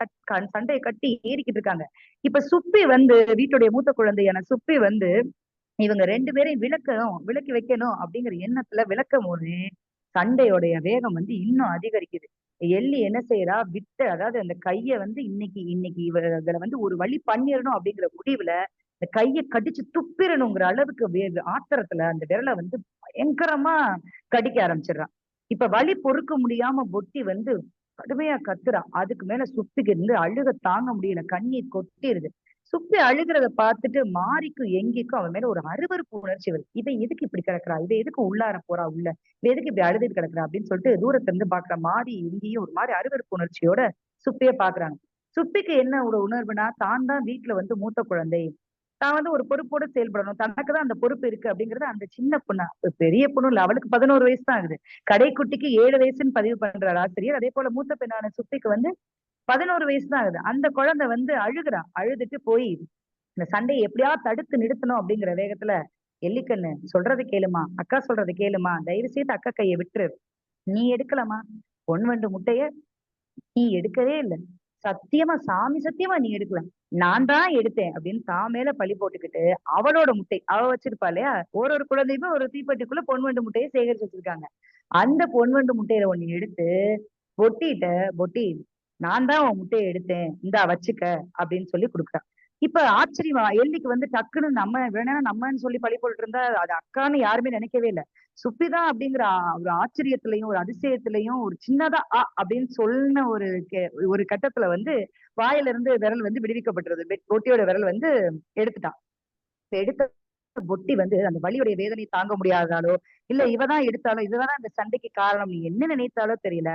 சண்டையை கட்டி ஏறிக்கிட்டு இருக்காங்க. இப்ப சுப்பி வந்து வீட்டுடைய மூத்த குழந்தையான சுப்பி வந்து இவங்க 2 பேரையும் விலக்கி வைக்கணும் அப்படிங்கிற எண்ணத்துல விளக்கும் போது சண்டையோடைய வேகம் வந்து இன்னும் அதிகரிக்குது. எள்ளி என்ன செய்யறா, அதாவது அந்த கைய வந்து இன்னைக்கு இன்னைக்கு இவங்களை வந்து ஒரு வழி பண்ணிடணும் அப்படிங்கிற முடிவுல இந்த கையை கடிச்சு துப்பிடணுங்கிற அளவுக்கு ஆத்திரத்துல அந்த விரலை வந்து பயங்கரமா கடிக்க ஆரம்பிச்சிடுறான். இப்ப வலி பொறுக்க முடியாம பொட்டி வந்து கடுமையா கத்துறா. அதுக்கு மேல சுப்பிக்கு இருந்து அழுக தாங்க முடியல, கண்ணீர் கொட்டிருது. சுப்பி அழுகிறத பார்த்துட்டு மாரிக்கும் எங்கிக்கும் அவன் மேல ஒரு அருவருப்பு உணர்ச்சி வருது. இவன் எதுக்கு இப்படி கிடக்குறா, இவ எதுக்கு உள்ளார போறா, உள்ள இவ எதுக்கு இப்படி அழுதுட்டு கிடக்குறா அப்படின்னு சொல்லிட்டு தூரத்துல இருந்து பாக்குற மாரி எங்கேயும் ஒரு மாதிரி அருவருப்பு உணர்ச்சியோட சுப்பிய பாக்குறாங்க. சுப்பிக்கு என்ன ஒரு உணர்வுனா, தான் தான் வீட்டுல வந்து மூத்த குழந்தை, தான் வந்து ஒரு பொறுப்போட செயல்படணும், தனக்குதான் அந்த பொறுப்பு இருக்கு அப்படிங்கறது அந்த சின்ன பொண்ணு, பெரிய பொண்ணு இல்ல, அவளுக்கு 11 வயசு தான் ஆகுது. கடைக்குட்டிக்கு 7 வயசுன்னு பதிவு பண்றார் ஆசிரியர். அதே போல மூத்த பெண்ணான சுப்பிக்கு வந்து 11 வயசு தான் ஆகுது. அந்த குழந்தை வந்து அழுகுறா. அழுதுட்டு போய் இந்த சண்டையை எப்படியாவது தடுத்து நிறுத்தணும் அப்படிங்கிற வேகத்துல, எள்ளிக்கண்ணு சொல்றதை கேளுமா, அக்கா சொல்றதை கேளுமா, தயவு செய்து அக்கா கையை விட்டுரு, நீ எடுக்கலாமா, பொன் வண்டு முட்டைய நீ எடுக்கவே இல்லை, சத்தியமா சாமி சத்தியமா நீ எடுக்கல, நான் தான் எடுத்தேன் அப்படின்னு தான் மேல பழி போட்டுக்கிட்டு அவளோட முட்டை அவ வச்சிருப்பா இல்லையா, ஒரு குழந்தையுமே ஒரு தீப்பெட்டிக்குள்ள பொன்வண்டு முட்டையை சேகரிச்சு வச்சிருக்காங்க. அந்த பொன்வண்டு முட்டையில ஒண்ணு எடுத்து பொட்டிட்ட, பொட்டி நான் தான் உன் முட்டையை எடுத்தேன், இந்தா வச்சுக்க அப்படின்னு சொல்லி கொடுக்குறான். இப்ப ஆச்சரியமா எள்ளிக்கு வந்து டக்குன்னு நம்ம வேணா நம்மன்னு சொல்லி பழி போட்டு இருந்தா அது அக்கான்னு யாருமே நினைக்கவே இல்லை. சுப்பிதான் அப்படிங்கிற ஒரு ஆச்சரியத்திலையும் ஒரு அதிசயத்திலையும் ஒரு சின்னதா அப்படின்னு சொன்ன ஒரு கட்டத்துல வந்து வாயில இருந்து விரல் வந்து விடுவிக்கப்பட்டுறது. பொட்டியோட விரல் வந்து எடுத்துட்டான். எடுத்த பொட்டி வந்து அந்த வலியுடைய வேதனை தாங்க முடியாதாலோ, இல்ல இவதான் எடுத்தாலோ, இதுதான் அந்த சண்டைக்கு காரணம், நீ என்ன நினைத்தாலோ தெரியல,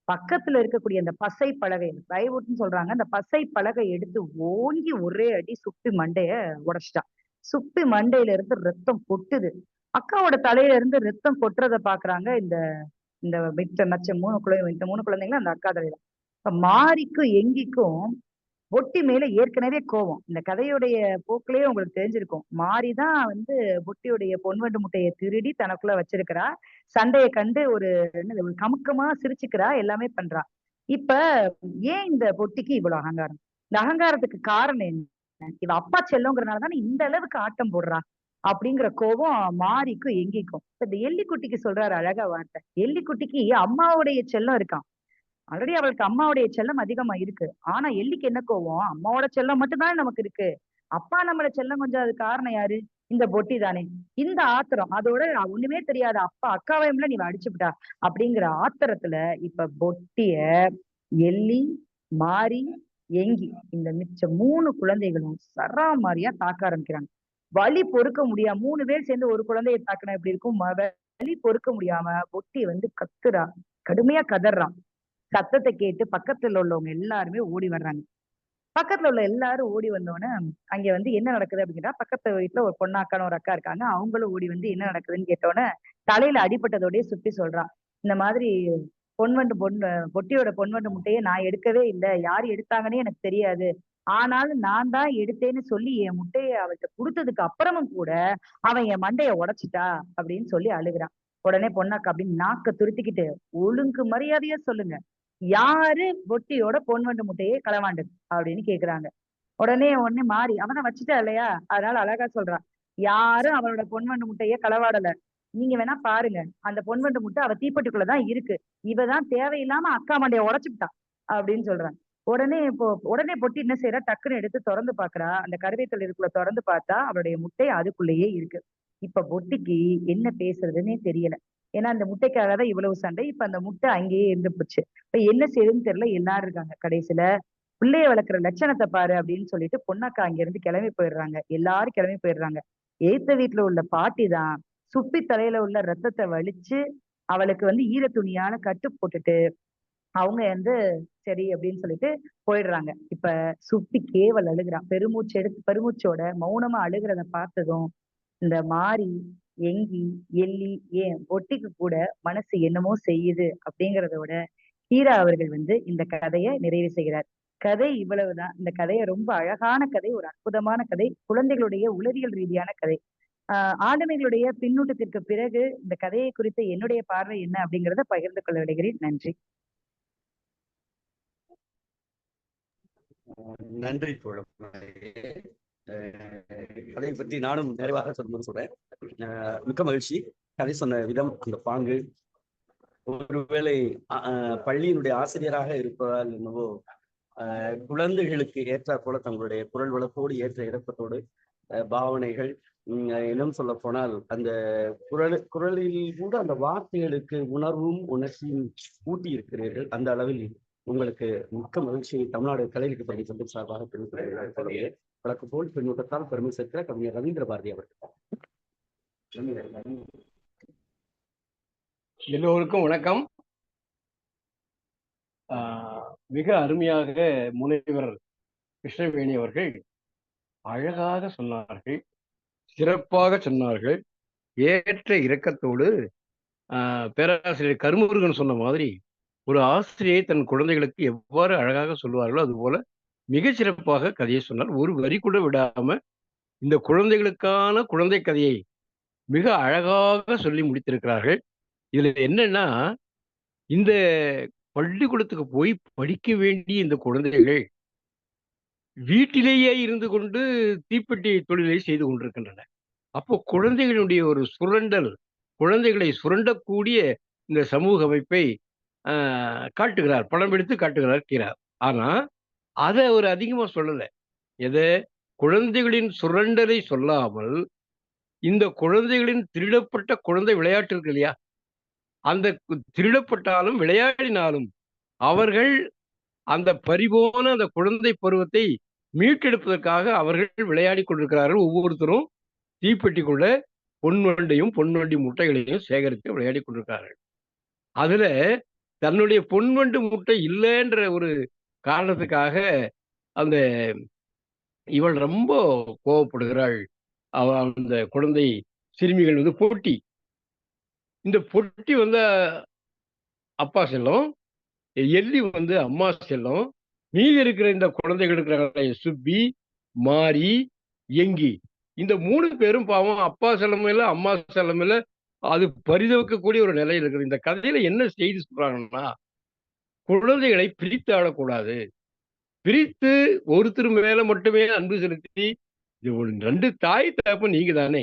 பக்கத்துல இருக்கக்கூடிய அந்த பசை பலகை, பிளைவுட்னு சொல்றாங்க, அந்த பசை பலகை எடுத்து ஓங்கி ஒரே அடி சுப்பி மண்டைய உடைச்சிட்டான். சுப்பி மண்டையில இருந்து ரத்தம் கொட்டுது. அக்காவோட தலையில இருந்து ரத்தம் கொட்டுறத பாக்குறாங்க இந்த இந்த மச்ச 3 குழந்தைங்களும் அந்த அக்கா தலையில. இப்ப மாரிக்கும் எங்கிக்கும் பொட்டி மேல ஏற்கனவே கோவம். இந்த கதையுடைய போக்குலயே உங்களுக்கு தெரிஞ்சிருக்கும். மாரிதான் வந்து பொட்டியுடைய பொன்வண்டு முட்டையை திருடி தனக்குள்ள வச்சிருக்கிறா. சண்டைய கண்டு ஒரு என்னது ஒரு கமுக்கமா சிரிச்சுக்கிறா, எல்லாமே பண்றா. இப்ப ஏன் இந்த பொட்டிக்கு இவ்வளவு அகங்காரம்? இந்த அகங்காரத்துக்கு காரணம் என்ன? இவ அப்பா செல்லங்கிறதுனாலதானே இந்த அளவுக்கு ஆட்டம் போடுறா அப்படிங்கிற கோபம் மாரிக்கும் எங்கிக்கும். இப்ப இந்த எள்ளிக்குட்டிக்கு சொல்றாரு அழகா வார்த்தை. எள்ளிக்குட்டிக்கு அம்மாவுடைய செல்லம் இருக்கான். ஆல்ரெடி அவளுக்கு அம்மாவுடைய செல்லம் அதிகமா இருக்கு. ஆனா எள்ளிக்கு என்ன கோவம், அம்மாவோட செல்லம் மட்டும்தான் நமக்கு இருக்கு, அப்பா நம்மள செல்லம் கொஞ்சம் அது காரணம் யாரு, இந்த பொட்டி தானே. இந்த ஆத்திரம் அதோட ஒண்ணுமே தெரியாத அப்பா அக்காவையும்ல நீ அடிச்சுவிட்டா அப்படிங்கிற ஆத்திரத்துல இப்ப பொட்டிய எள்ளி மாறி எங்கி இந்த மிச்ச 3 குழந்தைகளும் சராமாரியா தாக்க ஆரம்பிக்கிறாங்க. வலி பொறுக்க முடியாம 3 பேர் சேர்ந்து ஒரு குழந்தையை தாக்குனா எப்படி இருக்கும், வலி பொறுக்க முடியாம பொட்டி வந்து கத்துறா, கடுமையா கதறான். சத்தத்தை கேட்டு பக்கத்துல உள்ளவங்க எல்லாருமே ஓடி வர்றாங்க. பக்கத்துல உள்ள எல்லாரும் ஓடி வந்தோடனே அங்க வந்து என்ன நடக்குது அப்படின்னா, பக்கத்து வீட்டுல ஒரு பொண்ணாக்கான ஒரு அக்கா இருக்காங்க, அவங்களும் ஓடி வந்து என்ன நடக்குதுன்னு கேட்டோன்னே தலையில அடிபட்டதோடய சுத்தி சொல்றான். இந்த மாதிரி பொட்டியோட பொன்வண்டு முட்டையை நான் எடுக்கவே இல்லை, யாரு எடுத்தாங்கன்னே எனக்கு தெரியாது, ஆனாலும் நான் தான் எடுத்தேன்னு சொல்லி என் முட்டையை அவள்கிட்ட கொடுத்ததுக்கு அப்புறமும் கூட அவன் என் மண்டைய உடைச்சிட்டா அப்படின்னு சொல்லி அழுகுறான். உடனே பொண்ணாக்கா அப்படின்னு நாக்க துருத்திக்கிட்டு, ஒழுங்கு மரியாதையா சொல்லுங்க, யாரு பொட்டியோட பொன்வண்டு முட்டையை களவாண்டது அப்படின்னு கேக்குறாங்க. உடனே மாறி அவனை வச்சுட்டா இல்லையா, அதனால அழகா சொல்றான், யாரும் அவளோட பொன்வண்டு முட்டைய களவாடல, நீங்க வேணா பாருங்க, அந்த பொன்வண்டு முட்டை அவ தீப்பெட்டிக்குள்ளதான் இருக்கு, இவதான் தேவையில்லாம அக்கா மண்டைய உடைச்சுட்டான் அப்படின்னு சொல்றாங்க. உடனே பொட்டி என்ன செய்யறா, டக்குன்னு எடுத்து திறந்து பாக்குறா. அந்த கருவேத்தல் இருக்குள்ள திறந்து பார்த்தா அவளுடைய முட்டை அதுக்குள்ளேயே இருக்கு. இப்ப பொட்டிக்கு என்ன பேசுறதுன்னே தெரியல. ஏன்னா அந்த முட்டைக்காக தான் இவ்வளவு சண்டை. இப்ப அந்த முட்டை அங்கேயே இருந்து போச்சு. இப்ப என்ன செய்யுதுன்னு தெரியல, எல்லாரும் இருக்காங்க. கடைசியில பிள்ளைய வளர்க்குற லட்சணத்தை பாரு அப்படின்னு சொல்லிட்டு பொண்ணாக்கா அங்க இருந்து கிளம்பி போயிடுறாங்க. எல்லாரும் கிளம்பி போயிடுறாங்க. ஏத்த வீட்டுல உள்ள பாட்டி தான் சுப்பி தலையில உள்ள ரத்தத்தை வலிச்சு அவளுக்கு வந்து ஈர துணியால கட்டு போட்டுட்டு அவங்க வந்து சரி அப்படின்னு சொல்லிட்டு போயிடுறாங்க. இப்ப சுத்தி கேவல் அழுகுறான், பெருமூச்சோட மௌனமா அழுகிறத பார்த்ததும் இந்த மாரி, எங்கி, எள்ளி, ஏன் ஒட்டிக்கு கூட மனசு என்னமோ செய்யுது அப்படிங்கிறதோட ஹீரா அவர்கள் வந்து இந்த கதையை நிறைவு செய்கிறார். கதை இவ்வளவுதான். இந்த கதையை ரொம்ப அழகான கதை, ஒரு அற்புதமான கதை, குழந்தைகளுடைய உளவியல் ரீதியான கதை. ஆளுமைகளுடைய பின்னூட்டத்திற்கு பிறகு இந்த கதையை குறித்த என்னுடைய பார்வை என்ன அப்படிங்கிறத பகிர்ந்து கொள்ள விடுகிறேன். நன்றி. நன்றி தோழர். கதையை பற்றி நானும் நிறைவாக சொல்லணும்னு சொல்றேன். மிக்க மகிழ்ச்சி. கதை சொன்ன விதம், அந்த பாங்கு, ஒருவேளை பள்ளியினுடைய ஆசிரியராக இருப்பதால் என்னவோ குழந்தைகளுக்கு ஏற்றாற் போல தங்களுடைய குரல் வளத்தோடு ஏற்ற இறக்கத்தோடு பாவனைகள், இன்னும் சொல்ல போனால் அந்த குரலில் கூட அந்த வார்த்தைகளுக்கு உணர்வும் உணர்ச்சியும் ஊட்டி இருக்கிறீர்கள். அந்த அளவில் உங்களுக்கு மிக்க மகிழ்ச்சியை தமிழ்நாடு கலைகளுக்கு பள்ளி சங்கம் சார்பாக தெரிவிக்கிறேன். வழக்கு போல் பின்னூட்டத்தால் பெருமை சேர்க்கிற கவிஞர் ரவீந்திர பாரதி அவர்கள். எல்லோருக்கும் வணக்கம். மிக அருமையாக முனைவர் கிருஷ்ணவேணி அவர்கள் அழகாக சொன்னார்கள், சிறப்பாக சொன்னார்கள். ஏற்ற இரக்கத்தோடு பேராசிரியர் கருமுருகன் சொன்ன மாதிரி ஒரு ஆசிரியை தன் குழந்தைகளுக்கு எவ்வாறு அழகாக சொல்வார்களோ அதுபோல மிக சிறப்பாக கதையை சொன்னார். ஒரு வரி கூட விடாம இந்த குழந்தைகளுக்கான குழந்தை கதையை மிக அழகாக சொல்லி முடித்திருக்கிறார்கள். இதுல என்னன்னா, இந்த பள்ளிக்கூடத்துக்கு போய் படிக்க வேண்டிய இந்த குழந்தைகள் வீட்டிலேயே இருந்து கொண்டு தீப்பெட்டி தொழிலை செய்து கொண்டிருக்கின்றன. அப்போ குழந்தைகளுடைய ஒரு சுரண்டல், குழந்தைகளை சுரண்டக்கூடிய இந்த சமூக அமைப்பை காட்டுகிறார், படம் எடுத்து காட்டுகிறார் கீரா. ஆனா அதை அவர் அதிகமா சொல்லல. எதை? குழந்தைகளின் சுரண்டலை சொல்லாமல் இந்த குழந்தைகளின் திருடப்பட்ட குழந்தை விளையாட்டு இருக்கு இல்லையா, அந்த திருடப்பட்டாலும் விளையாடினாலும் அவர்கள் அந்த பறிபோன அந்த குழந்தை பருவத்தை மீட்டெடுப்பதற்காக அவர்கள் விளையாடி கொண்டிருக்கிறார்கள். ஒவ்வொருத்தரும் தீப்பெட்டிக்குள்ள பொன்வண்டையும் பொன்வண்டி முட்டைகளையும் சேகரித்து விளையாடி கொண்டிருக்கிறார்கள். அதுல தன்னுடைய பொன்வண்டு முட்டை இல்லைன்ற ஒரு காரணத்துக்காக அந்த இவள் ரொம்ப கோபப்படுகிறாள். அந்த குழந்தை சிறுமிகள் வந்து போட்டி, இந்த பொட்டி வந்து அப்பா செல்லம், எள்ளி வந்து அம்மா செல்லம், மீதி இருக்கிற இந்த குழந்தைகள் இருக்கிறாங்க சுப்பி, மாரி, எங்கி, இந்த 3 பேரும் பாவம் அப்பா செல்லம் இல்ல அம்மா செல்லம் இல்ல, அது பரிதவிக்கக்கூடிய ஒரு நிலையில் இருக்குது. இந்த கதையில என்ன செய்தி சொல்றாங்கன்னா, குழந்தைகளை பிரித்து ஆளக்கூடாது, பிரித்து ஒருத்தர் மேல மட்டுமே அன்பு செலுத்தி, 2 தாய் தகப்பன் நீங்க தானே,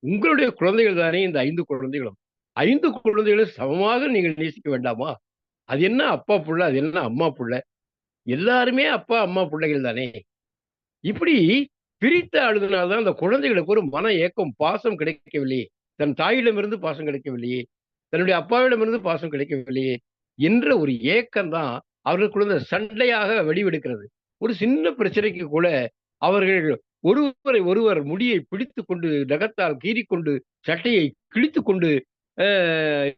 உங்களுடைய குழந்தைகள் தானே இந்த 5 குழந்தைகளும், 5 குழந்தைகளும் சமமாக நீங்கள் நேசிக்க வேண்டாமா? அது என்ன அப்பா புள்ள, அது என்ன அம்மா புள்ள, எல்லாருமே அப்பா அம்மா பிள்ளைகள் தானே. இப்படி பிரித்து ஆளுதனால்தான் அந்த குழந்தைகளுக்கு ஒரு மன ஏக்கம், பாசம் கிடைக்கவில்லையே, தன் தாயிடமிருந்து பாசம் கிடைக்கவில்லையே, தன்னுடைய அப்பாவிடமிருந்து பாசம் கிடைக்கவில்லையே என்ற ஒரு ஏக்கம் தான் அவர்களுக்குள்ள சண்டையாக வெளிவெடுக்கிறது. ஒரு சின்ன பிரச்சனைக்கு கூட அவர்கள் ஒருவரை ஒருவர் முடியை பிடித்து கொண்டு, நகத்தால் கீறிக்கொண்டு, சட்டையை கிழித்து கொண்டு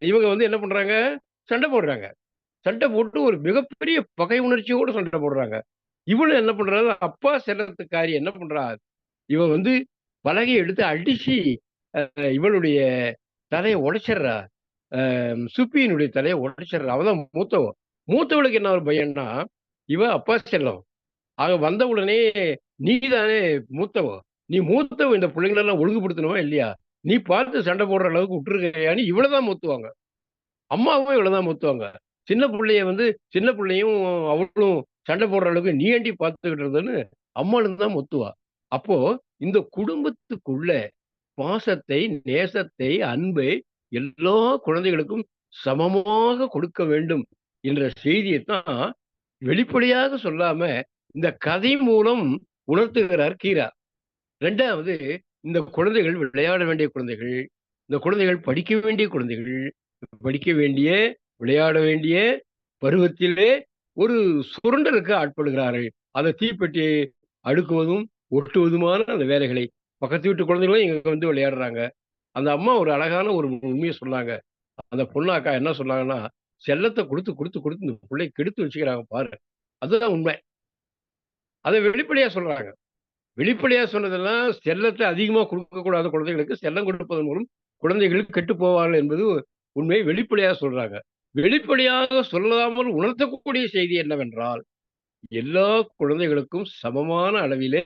இவங்க வந்து என்ன பண்றாங்க, சண்டை போடுறாங்க. சண்டை போட்டு ஒரு மிகப்பெரிய பகை உணர்ச்சியோடு சண்டை போடுறாங்க. இவளும் என்ன பண்றாங்க, அப்பா செல்லத்துக்காரி என்ன பண்றா, இவன் வந்து பலகையை எடுத்து அடிச்சு இவளுடைய தலையை உடைச்சிடுறா, சுப்பியினுடைய தலையை உடைச்சிடுறா. அவதான் மூத்தவளுக்கு என்ன ஒரு பையன்னா, இவ அப்பா செல்லம், ஆக வந்த உடனே நீ தானே மூத்தவ, நீ மூத்தவ, இந்த பிள்ளைங்களெல்லாம் ஒழுங்குபடுத்தணுமா இல்லையா, நீ பார்த்து சண்டை போடுற அளவுக்கு விட்டுருக்கையான்னு இவ்வளவுதான் மூத்துவாங்க. அம்மாவும் இவ்வளவுதான் மூத்துவாங்க. சின்ன பிள்ளைய வந்து சின்ன பிள்ளையும் அவளும் சண்டை போடுற அளவுக்கு நீ ஏண்டி பார்த்துக்கிட்டு இருந்தன்னு அம்மாளும் தான் மொத்துவா. அப்போ இந்த குடும்பத்துக்குள்ள பாசத்தை, நேசத்தை, அன்பை எல்லா குழந்தைகளுக்கும் சமமாக கொடுக்க வேண்டும் என்ற செய்தியைத்தான் வெளிப்படையாக சொல்லாம இந்த கதை மூலம் உணர்த்துகிறார் கீரா. 2வது, இந்த குழந்தைகள் விளையாட வேண்டிய குழந்தைகள், இந்த குழந்தைகள் படிக்க வேண்டிய குழந்தைகள், படிக்க வேண்டிய விளையாட வேண்டிய பருவத்திலே ஒரு சுரண்டலுக்கு ஆட்படுகிறார்கள். அந்த தீப்பெட்டியை அடுக்குவதும் ஒட்டுவதுமான அந்த வேலைகளை பக்கத்து வீட்டு குழந்தைகளும் இங்க வந்து விளையாடுறாங்க. அந்த அம்மா ஒரு அழகான ஒரு உண்மையை சொன்னாங்க, அந்த பொண்ணு அக்கா என்ன சொன்னாங்கன்னா, செல்லத்த குடுத்து, குடுத்து, குடுத்து இந்த புள்ளைய கெடுத்து வச்சுக்கிறாங்க பாரு. அதுதான் உண்மை. அத வெளிப்படையா சொல்றாங்க. வெளிப்படையா சொன்னதெல்லாம் செல்லத்த அதிகமா குடுக்கக்கூடாத குழந்தைகளுக்கு செல்லம் கொடுப்பதன் மூலம் குழந்தைகள் கெட்டுப் போவார்கள் என்பது உண்மையை வெளிப்படையா சொல்றாங்க. வெளிப்படையாக சொல்லாமல் உணர்த்தக்கூடிய செய்தி என்னவென்றால், எல்லா குழந்தைகளுக்கும் சமமான அளவிலே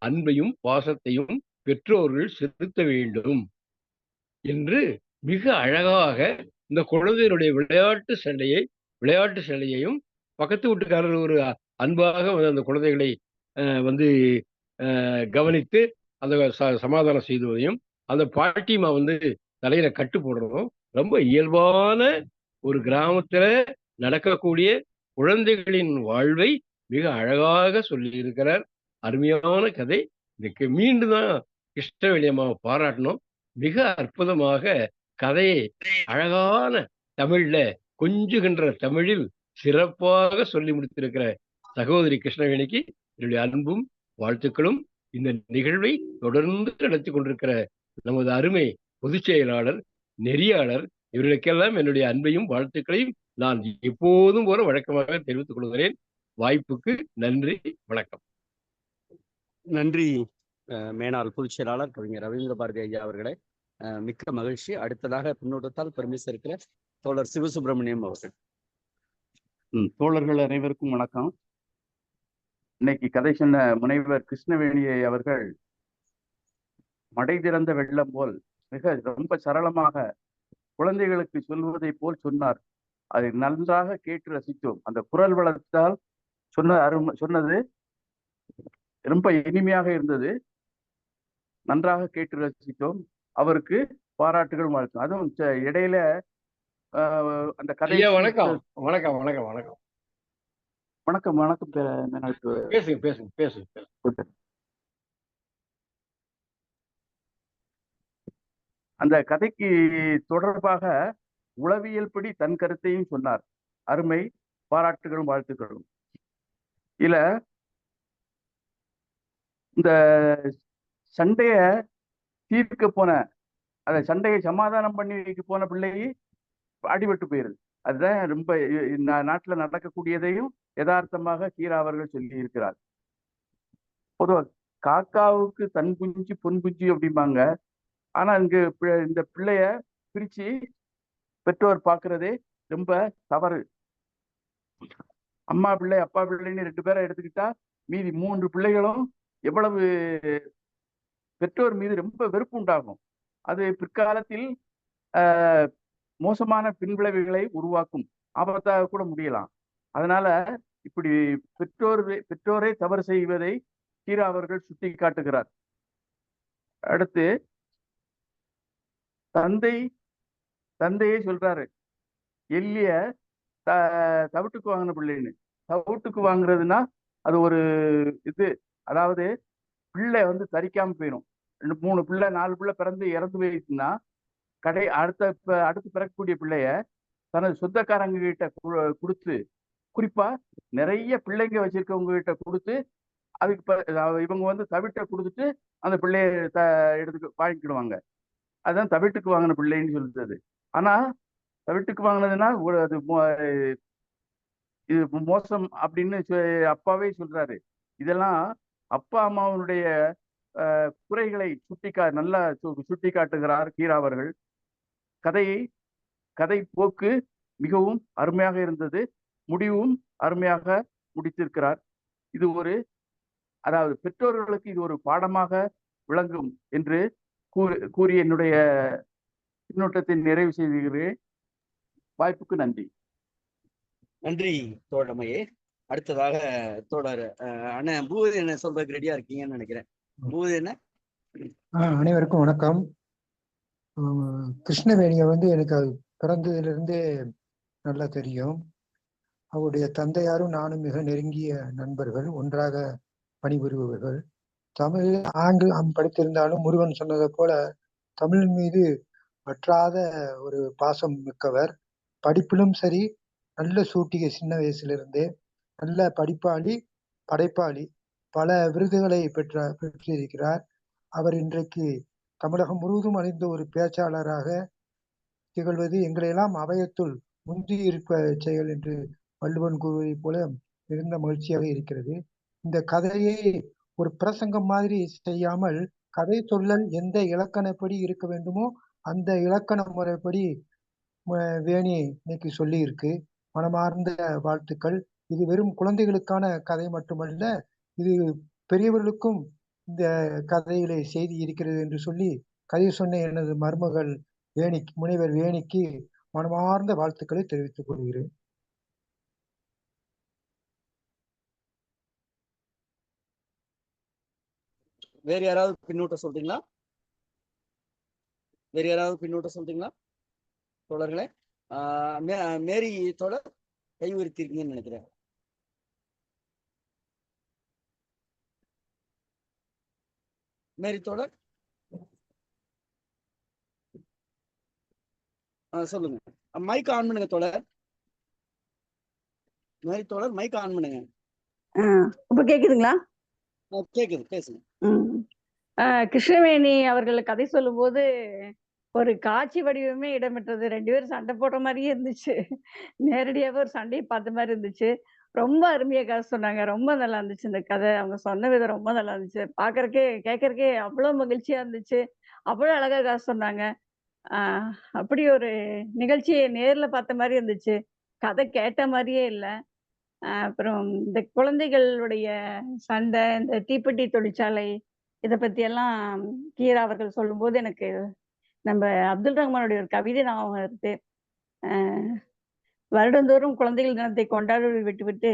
அன்பையும், பாசத்தையும் பெற்றோர்கள் செலுத்த வேண்டும் என்று மிக அழகாக இந்த குழந்தையினுடைய விளையாட்டு சண்டையையும் பக்கத்து வீட்டுக்காரர் ஒரு அன்பாக வந்து அந்த குழந்தைகளை வந்து கவனித்து அந்த சமாதானம் செய்துவதையும், அந்த பாட்டிமா வந்து தலையில கட்டு போடுறதும் ரொம்ப இயல்பான ஒரு கிராமத்துல நடக்கக்கூடிய குழந்தைகளின் வாழ்வை மிக அழகாக சொல்லியிருக்கிறார். அருமையான கதை. இதுக்கு மீண்டும் தான் கிருஷ்ணவேணி அம்மாவை பாராட்டணும். மிக அற்புதமாக கதையை அழகான தமிழ்ல கொஞ்சுகின்ற தமிழில் சிறப்பாக சொல்லி முடித்திருக்கிற சகோதரி கிருஷ்ணவேணிக்கு என்னுடைய அன்பும் வாழ்த்துக்களும். இந்த நிகழ்வை தொடர்ந்து நடத்தி கொண்டிருக்கிற நமது அருமை பொதுச் செயலாளர், நெறியாளர் இவர்களுக்கெல்லாம் என்னுடைய அன்பையும் வாழ்த்துக்களையும் நான் எப்போதும் போல வழக்கமாக தெரிவித்துக் கொள்கிறேன். வாய்ப்புக்கு நன்றி, வணக்கம். நன்றி மேனாள் பொதுச் செயலாளர் கவிஞர் ரவீந்திர பாரதி ஐயா அவர்களே. மிக்க மகிழ்ச்சி. அடுத்ததாக பின்னோட்டத்தால் பெருமிச இருக்கிற தோழர் சிவசுப்பிரமணியம் அவர்கள். தோழர்கள் அனைவருக்கும் வணக்கம். இன்னைக்கு கதை சொன்ன முனைவர் கிருஷ்ணவேணியை அவர்கள் மடை திறந்த வெள்ளம் போல் ரொம்ப சரளமாக குழந்தைகளுக்கு சொல்வதை போல் சொன்னார். அதை நன்றாக கேட்டு ரசித்தோம். அந்த குரல் வளத்தால் சொன்னது ரொம்ப இனிமையாக இருந்தது. நன்றாக கேட்டு ரசித்தோம். அவருக்கு பாராட்டுகள் வாழ்த்தும். அதுவும் இடையில அந்த கதை வணக்கம் வணக்கம் வணக்கம் வணக்கம் வணக்கம் வணக்கம் பேசுங்க பேசுங்க பேசுங்க. அந்த கதைக்கு தொடர்பாக உளவியல் படி தன் கருத்தையும் சொன்னார். அருமை, பாராட்டுகளும் வாழ்த்துக்களும். இல்ல இந்த சண்டைய தீர்க்க போன அந்த சண்டையை சமாதானம் பண்ணி வைக்க போன பிள்ளையை அடிபட்டு போயிருது. அதுதான் ரொம்ப நாட்டுல நடக்கக்கூடியதையும் யதார்த்தமாக கீரா அவர்கள் சொல்லி இருக்கிறார். பொதுவாக காக்காவுக்கு தன் குஞ்சு பொன் குஞ்சு அப்படிம்பாங்க. ஆனா இங்க இந்த பிள்ளைய பிரிச்சு பெற்றோர் பார்க்கறதே ரொம்ப தவறு. அம்மா பிள்ளை அப்பா பிள்ளைன்னு 2 பேரை எடுத்துக்கிட்டா மீதி 3 பிள்ளைகளும் எவ்வளவு பெற்றோர் மீது ரொம்ப வெறுப்பு உண்டாகும். அது பிற்காலத்தில் மோசமான பின்விளைவுகளை உருவாக்கும், ஆபத்தாக கூட முடியலாம். அதனால இப்படி பெற்றோரை தவறு செய்வதை கீரா அவர்கள் சுட்டி காட்டுகிறார். அடுத்து தந்தையே சொல்றாரு, எல்லிய தவிட்டுக்கு வாங்கின பிள்ளைன்னு. தவிட்டுக்கு வாங்குறதுன்னா அது ஒரு இது, அதாவது பிள்ளை வந்து தரிக்காம போயிடும். 3 பிள்ளை 4 பிள்ளை பிறந்து இறந்து போயிடுச்சுன்னா அடுத்து பிறக்கக்கூடிய பிள்ளைய தனது சொந்தக்காரங்க கிட்ட கொடுத்து, குறிப்பா நிறைய பிள்ளைங்க வச்சிருக்கவங்க கிட்ட கொடுத்து, அதுக்கு இவங்க வந்து தவிட்ட கொடுத்துட்டு அந்த பிள்ளைய எடுத்து வாங்கிக்கிடுவாங்க. அதுதான் தவிட்டுக்கு வாங்கின பிள்ளைன்னு சொல்றது. ஆனா தவிட்டுக்கு வாங்கினதுன்னா அது இது மோசம் அப்படின்னு அப்பாவே சொல்றாரு. இதெல்லாம் அப்பா அம்மாவனுடைய குறைகளை நல்லா சுட்டி காட்டுகிறார் கீரா அவர்கள். கதை போக்கு மிகவும் அருமையாக இருந்தது. முடிவும் அருமையாக முடித்திருக்கிறார். இது அதாவது பெற்றோர்களுக்கு இது ஒரு பாடமாக விளங்கும் என்று கூறி என்னுடைய பின்னோட்டத்தை நிறைவு செய்கிறேன். வாய்ப்புக்கு நன்றி. நன்றி தோழமையே. அடுத்ததாக தோழர் அண்ணன் பூவதி என்ன சொல்றதுக்கு ரெடியா இருக்கீங்கன்னு நினைக்கிறேன். பூவதி என்ன? அனைவருக்கும் வணக்கம். கிருஷ்ணவேணியை வந்து எனக்கு அது பிறந்ததிலிருந்தே நல்லா தெரியும். அவருடைய தந்தையாரும் நானும் மிக நெருங்கிய நண்பர்கள், ஒன்றாக பணிபுரிபவர்கள். தமிழ் ஆங்கிலம் படித்திருந்தாலும் முருகன் சொன்னதை போல தமிழ் மீது வற்றாத ஒரு பாசம் மிக்கவர். படிப்பிலும் சரி, நல்ல சூட்டிகை, சின்ன வயசுலிருந்தே நல்ல படிப்பாளி, படைப்பாளி, பல விருதுகளை பெற்றிருக்கிறார். அவர் இன்றைக்கு தமிழகம் முழுவதும் அறிந்த ஒரு பேச்சாளராக திகழ்வது எங்களையெல்லாம் அவையத்துள் முந்தி இருப்ப செயல் என்று வள்ளுவன் கூறுவதைப் போல மிகுந்த மகிழ்ச்சியாக இருக்கிறது. இந்த கதையை ஒரு பிரசங்கம் மாதிரி செய்யாமல் கதை சொல்லல் எந்த இலக்கணப்படி இருக்க வேண்டுமோ அந்த இலக்கண முறைப்படி வேணி இன்னைக்கு சொல்லி இருக்கு. மனமார்ந்த வாழ்த்துக்கள். இது வெறும் குழந்தைகளுக்கான கதை மட்டுமல்ல, இது பெரியவர்களுக்கும் இந்த கதையிலே செய்தி இருக்கிறது என்று சொல்லி கதை சொன்ன எனது மருமகள் முனைவர் வேணிக்கு மனமார்ந்த வாழ்த்துக்களை தெரிவித்துக் கொள்கிறேன். வேற யாராவது பின்னூட்ட சொல்றீங்களா? வேற யாராவது பின்னூட்ட சொல்றீங்களா தோழர்களே? மேரி தோழர் கை உயர்த்திருக்கீங்கன்னு நினைக்கிறேன். மேரி தோழர் சொல்லுங்க. மைக் ஆன் பண்ணுங்க தோழர். மேரி தோழர் மைக் ஆன் பண்ணுங்க. இப்ப கேக்குதுங்களா? கேக்குது, பேசுங்க. கிருஷ்ணவேணி அவர்கள் கதை சொல்லும் போது ஒரு காட்சி வடிவமே இடம்பெற்றது. 2 பேரும் சண்டை போடுற மாதிரியே இருந்துச்சு. நேரடியாவே ஒரு சண்டையை பார்த்த மாதிரி இருந்துச்சு. ரொம்ப அருமையா கதை சொன்னாங்க. ரொம்ப நல்லா இருந்துச்சு இந்த கதை. அவங்க சொன்ன விதம் ரொம்ப நல்லா இருந்துச்சு. கேட்கறக்கே அவ்வளவு மகிழ்ச்சியா இருந்துச்சு. அவ்வளவு அழகா கதை சொன்னாங்க. அப்படி ஒரு நிகழ்ச்சியை நேர்ல பார்த்த மாதிரி இருந்துச்சு. கதை கேட்ட மாதிரியே இல்லை. அப்புறம் இந்த குழந்தைகளுடைய சண்டை, இந்த தீப்பெட்டி தொழிற்சாலை, இதை பத்தி எல்லாம் கீரா அவர்கள் சொல்லும்போது எனக்கு நம்ம அப்துல் ரஹ்மானுடைய ஒரு கவிதை ஞாபகம் வருது. வருடந்தோறும் குழந்தைகள் தினத்தை கொண்டாடுவதை விட்டுவிட்டு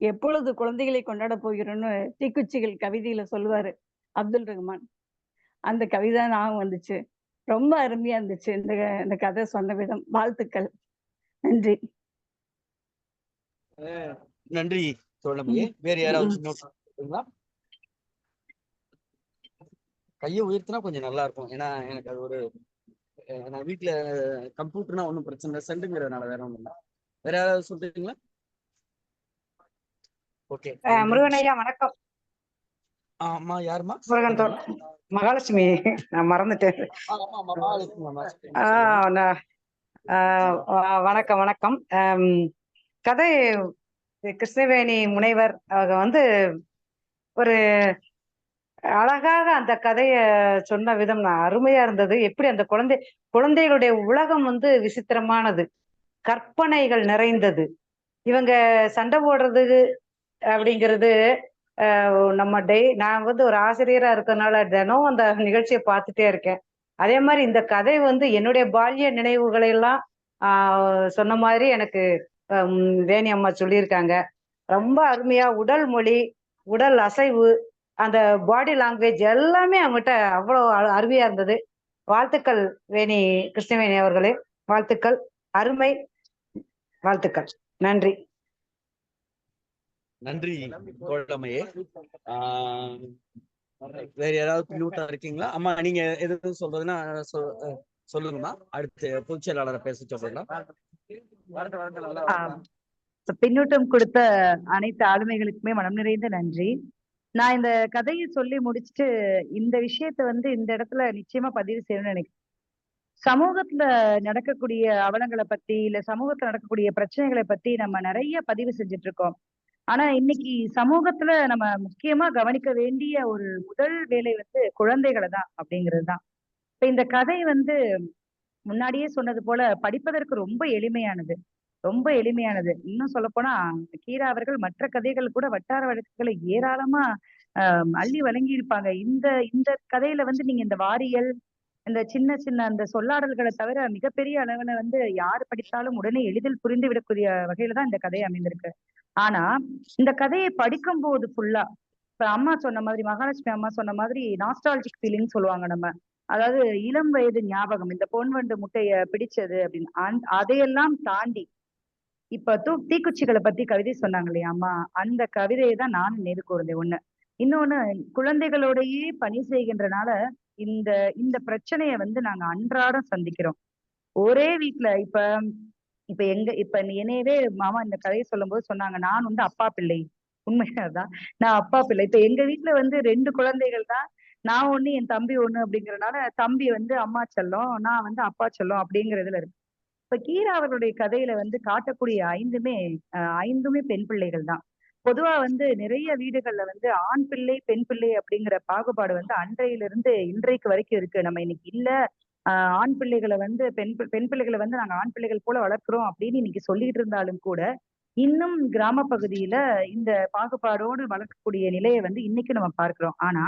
எப்பொழுது குழந்தைகளை கொண்டாட போகிறோன்னு தீக்குச்சிகள் கவிதையில சொல்லுவாரு அப்துல் ரஹ்மான். அந்த கவிதை ஞாபகம் வந்துச்சு. ரொம்ப அருமையா இருந்துச்சு இந்த கதை சொன்ன விதம். வாழ்த்துக்கள். நன்றி. நன்றி தோழமையே. வேற யாராவது கையை உயர்த்தினா கொஞ்சம் நல்லா இருக்கும். ஏன்னா எனக்கு அது ஒரு நான் வீட்டுல கம்ப்யூட்டர்னா ஒன்றும் பிரச்சனை இல்லை, சென்டுங்கிறதுனால வேற ஒன்றும் இல்லை. வேற யாராவது சொல்றீங்களா? ஓகே. முருகன் ஐயா வணக்கம். ஆமா, யாருமா? முருகன் மகாலட்சுமி, நான் மறந்துட்டேன். வணக்கம் வணக்கம். கதை கிருஷ்ணவேணி முனைவர் அவங்க ஒரு அழகாக அந்த கதைய சொன்ன விதம் அருமையா இருந்தது. எப்படி அந்த குழந்தைகளுடைய உலகம் விசித்திரமானது, கற்பனைகள் நிறைந்தது. இவங்க சண்டை போடுறது அப்படிங்கிறது நம்ம நான் ஒரு ஆசிரியரா இருக்கிறதுனால தினம் அந்த நிகழ்ச்சியை பார்த்துட்டே இருக்கேன். அதே மாதிரி இந்த கதை என்னுடைய பால்ய நினைவுகளை எல்லாம் சொன்ன மாதிரி எனக்கு வேணி அம்மா சொல்லியிருக்காங்க. ரொம்ப அருமையா உடல் மொழி, உடல் அசைவு, அந்த பாடி லாங்குவேஜ் எல்லாமே அவங்ககிட்ட அவ்வளவு அருமையா இருந்தது. வாழ்த்துக்கள் வேணி, கிருஷ்ணவேணி அவர்களே, வாழ்த்துக்கள். அருமை, வாழ்த்துக்கள். நன்றி. நன்றி தோழமையே. வேற யாராவது பின்னூட்டா இருக்கீங்களா? அம்மா, நீங்க எதுவும் சொல்றதுன்னா சொல்லுங்கம்மா. அடுத்து பொதுச் செயலாளரை பேச சொல்றீங்களா? பின்னூட்டம் கொடுத்த அனைத்து ஆளுமைகளுக்குமே மனம் நிறைந்த நன்றி. நான் இந்த கதையை சொல்லி முடிச்சுட்டு இந்த விஷயத்த இந்த இடத்துல நிச்சயமா பதிவு செய்யணும்னு நினைக்கிறேன். சமூகத்துல நடக்கக்கூடிய அவலங்களை பத்தி, இல்ல சமூகத்துல நடக்கக்கூடிய பிரச்சனைகளை பத்தி நம்ம நிறைய பதிவு செஞ்சுட்டு இருக்கோம். ஆனா இன்னைக்கு சமூகத்துல நம்ம முக்கியமா கவனிக்க வேண்டிய ஒரு முதல் வேலை குழந்தைகளை தான் அப்படிங்கிறதுதான். இப்ப இந்த கதை முன்னாடியே சொன்னது போல படிப்பதற்கு ரொம்ப எளிமையானது, ரொம்ப எளிமையானது. இன்னும் சொல்ல போனா கீரா அவர்கள் மற்ற கதைகள் கூட வட்டார வழக்குகளை ஏராளமா அள்ளி வழங்கி இருப்பாங்க. இந்த கதையில நீங்க இந்த வாரியல், இந்த சின்ன சின்ன அந்த சொல்லாடல்களை தவிர மிகப்பெரிய அளவுல யார் படித்தாலும் உடனே எளிதில் புரிந்து விடக்கூடிய வகையில தான் இந்த கதை அமைந்திருக்கு. ஆனா இந்த கதையை படிக்கும் போது ஃபுல்லா, இப்ப அம்மா சொன்ன மாதிரி, மகாலட்சுமி அம்மா சொன்ன மாதிரி நாஸ்டாலஜிக் ஃபீலிங் சொல்லுவாங்க நம்ம. அதாவது இளம் வயது ஞாபகம், இந்த பொன்வண்டு முட்டைய பிடிச்சது அப்படின்னு. அதையெல்லாம் தாண்டி இப்ப தீக்குச்சிகளை பத்தி கவிதை சொன்னாங்க இல்லையா அம்மா, அந்த கவிதையை தான் நானும் நினைவு கூர்ந்தேன். இன்னொன்னு, குழந்தைகளோடையே பணி செய்கின்றனால இந்த இந்த பிரச்சனைய நாங்க அன்றாடம் சந்திக்கிறோம் ஒரே வீட்டுல. இப்ப என்னையவே மாமா இந்த கதையை சொல்லும் போது சொன்னாங்க, நான் அப்பா பிள்ளை. உண்மையாதான், நான் அப்பா பிள்ளை. இப்ப எங்க வீட்டுல 2 குழந்தைகள் தான். நான் ஒண்ணு, என் தம்பி ஒண்ணு அப்படிங்கறதுனால தம்பி அம்மா செல்லம், நான் அப்பா செல்லம் அப்படிங்கறதுல இருக்கு. இப்ப கீரா அவர்களுடைய கதையில வந்து காட்டக்கூடிய ஐந்துமே பெண் பிள்ளைகள் தான். பொதுவா வந்து நிறைய வீடுகள்ல வந்து ஆண் பிள்ளை பெண் பிள்ளை அப்படிங்கிற பாகுபாடு வந்து அன்றையிலிருந்து இன்றைக்கு வரைக்கும் இருக்கு. நம்ம இன்னைக்கு இல்ல ஆண் பிள்ளைகளை வந்து பெண் பிள்ளைகளை வந்து நாங்க ஆண் பிள்ளைகள் போல வளர்க்கிறோம் அப்படின்னு இன்னைக்கு சொல்லிட்டு இருந்தாலும் கூட இன்னும் கிராம பகுதியில இந்த பாகுபாடோடு வளர்க்கக்கூடிய நிலையை வந்து இன்னைக்கு நம்ம பார்க்கிறோம். ஆனா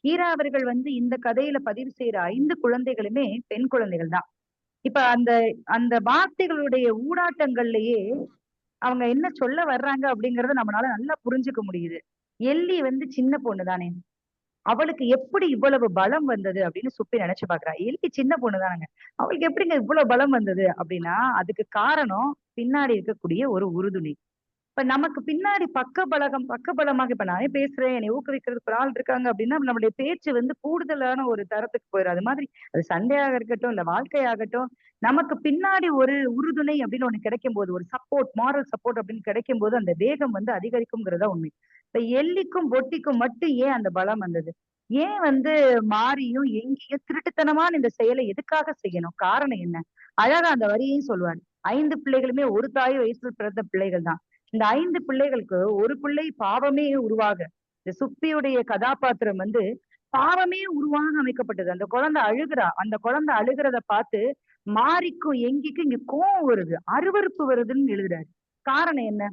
கீரா அவர்கள் வந்து இந்த கதையில பதிவு செய்யற 5 குழந்தைகளுமே பெண் குழந்தைகள் தான். இப்ப அந்த அந்த வார்த்தைகளுடைய ஊடாட்டங்கள்லயே அவங்க என்ன சொல்ல வர்றாங்க அப்படிங்கறத நம்மளால நல்லா புரிஞ்சுக்க முடியுது. எள்ளி வந்து சின்ன பொண்ணு தானே, அவளுக்கு எப்படி இவ்வளவு பலம் வந்தது அப்படின்னு சுப்பி நினைச்சு பாக்குறா. எள்ளி சின்ன பொண்ணு தானங்க, அவளுக்கு எப்படிங்க இவ்வளவு பலம் வந்தது அப்படின்னா அதுக்கு காரணம் பின்னாடி இருக்கக்கூடிய ஒரு உறுதுணை. இப்ப நமக்கு பின்னாடி பக்கபலமாக இப்ப நானே பேசுறேன், என்னை ஊக்குவிக்கிறதுக்கு ஒரு ஆள் இருக்காங்க அப்படின்னா நம்மளுடைய பேச்சு வந்து கூடுதலான ஒரு தரத்துக்கு போயிடும். அது மாதிரி அது சண்டையாக இருக்கட்டும் இல்ல வாழ்க்கையாகட்டும், நமக்கு பின்னாடி ஒரு உறுதுணை அப்படின்னு ஒண்ணு கிடைக்கும் போது, ஒரு சப்போர்ட், மாரல் சப்போர்ட் அப்படின்னு கிடைக்கும் போது அந்த வேகம் வந்து அதிகரிக்கும்ங்கிறதா உண்மை. இப்ப எள்ளிக்கும் பொட்டிக்கும் மட்டும் ஏன் அந்த பலம் வந்தது? ஏன் வந்து மாரியும் எங்கேயும் திருட்டுத்தனமான இந்த செயலை எதுக்காக செய்யணும்? காரணம் என்ன? அழகா அந்த வரியையும் சொல்லுவாரு. 5 பிள்ளைகளுமே ஒரு தாய் வயசில் பிறந்த பிள்ளைகள் தான். இந்த 5 பிள்ளைகளுக்கு ஒரு பிள்ளை பாவமே உருவாக, இந்த சுப்பியுடைய கதாபாத்திரம் வந்து பாவமே உருவாக அமைக்கப்பட்டது. அந்த குழந்தை அழுகிறா, அந்த குழந்தை அழுகிறத பார்த்து மாரிக்கும் எங்கிக்கும் இங்க கோவம் வருது, அருவருப்பு வருதுன்னு எழுதுறாரு. காரணம் என்ன?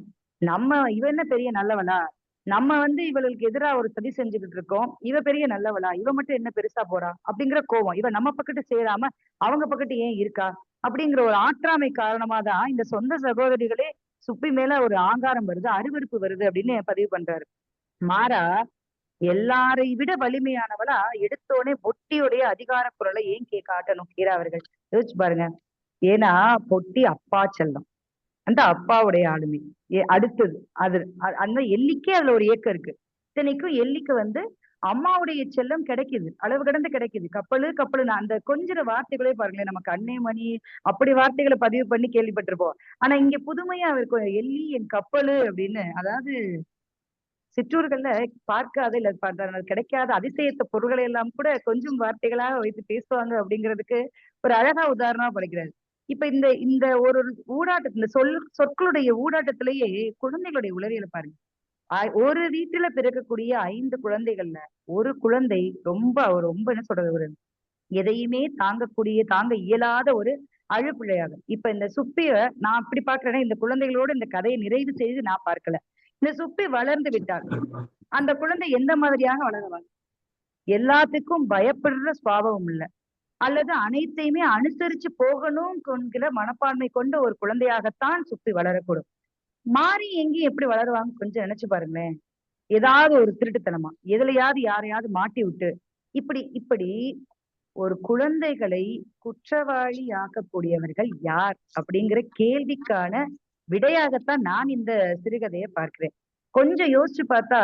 இவ என்ன பெரிய நல்லவளா? நம்ம வந்து இவளுக்கு எதிரா ஒரு சதி செஞ்சுக்கிட்டு இருக்கோம், இவ பெரிய நல்லவளா, இவ மட்டும் என்ன பெருசா போறா அப்படிங்கிற கோவம். இவ நம்ம பக்கத்து சேராம அவங்க பக்கத்து ஏன் இருக்கா அப்படிங்கிற ஒரு ஆற்றாமை காரணமா தான் இந்த சொந்த சகோதரிகளே சுப்பி மேல ஒரு ஆங்காரம் வருது, அருவருப்பு வருது அப்படின்னு பதிவு பண்றாரு. மாறா எல்லாரை விட வலிமையானவளா எடுத்தோடனே பொட்டியுடைய அதிகார குரலை ஏன் காட்டணும் கீரா அவர்கள்? யோசிச்சு பாருங்க. ஏன்னா பொட்டி அப்பா செல்லம், அந்த அப்பாவுடைய ஆளுமை. அடுத்தது அந்த எல்லிக்கே அதுல ஒரு ஏக்கம் இருக்கு. இத்தனைக்கும் எல்லிக்கு வந்து அம்மாவுடைய செல்லம் கிடைக்குது, அளவு கடந்து கிடைக்குது. கப்பலு அந்த கொஞ்ச வார்த்தைகளே பாருங்களேன், நமக்கு அன்னை மணி அப்படி வார்த்தைகளை பதிவு பண்ணி கேள்விப்பட்டிருப்போம். ஆனா இங்க புதுமையா இருக்கும், எள்ளி என் கப்பலு அப்படின்னு. அதாவது சிற்றூர்கள்ல பார்க்காத இல்ல கிடைக்காத அதிசயத்த பொருள்களை எல்லாம் கூட கொஞ்சம் வார்த்தைகளாக வைத்து பேசுவாங்க அப்படிங்கிறதுக்கு ஒரு அழகா உதாரணமா படிக்கிறாரு. இப்ப இந்த இந்த ஒரு இந்த சொற்களுடைய ஊடாட்டத்திலேயே குழந்தைகளுடைய உளவியலை பாருங்க. ஒரு வீட்டுல பிறக்கக்கூடிய 5 குழந்தைகள்ல ஒரு குழந்தை ரொம்ப என்ன சொல்றது, ஒரு எதையுமே தாங்க இயலாத ஒரு அழுப்பிள்ளையாக. இப்ப இந்த சுப்பிய நான் அப்படி பாக்குறேன்னா, இந்த குழந்தைகளோட இந்த கதையை நிறைவு செய்து நான் பார்க்கல. இந்த சுப்பி வளர்ந்து விட்டாள், அந்த குழந்தை எந்த மாதிரியாக வளருவாங்க? எல்லாத்துக்கும் பயப்படுற சுபாவம் இல்ல, அல்லது அனைத்தையுமே அனுசரிச்சு போகணும் என்கிற மனப்பான்மை கொண்ட ஒரு குழந்தையாகத்தான் சுப்பி வளரக்கூடும். மாறி எங்கேயும் எப்படி வளருவாங்க கொஞ்சம் நினைச்சு பாருங்களேன். ஏதாவது ஒரு திருட்டுத்தனமா எதுலையாவது யாரையாவது மாட்டி விட்டு இப்படி ஒரு குழந்தைகளை குற்றவாளி ஆக்கக்கூடியவர்கள் யார் அப்படிங்கிற கேள்விக்கான விடையாகத்தான் நான் இந்த சிறுகதையை பார்க்கிறேன். கொஞ்சம் யோசிச்சு பார்த்தா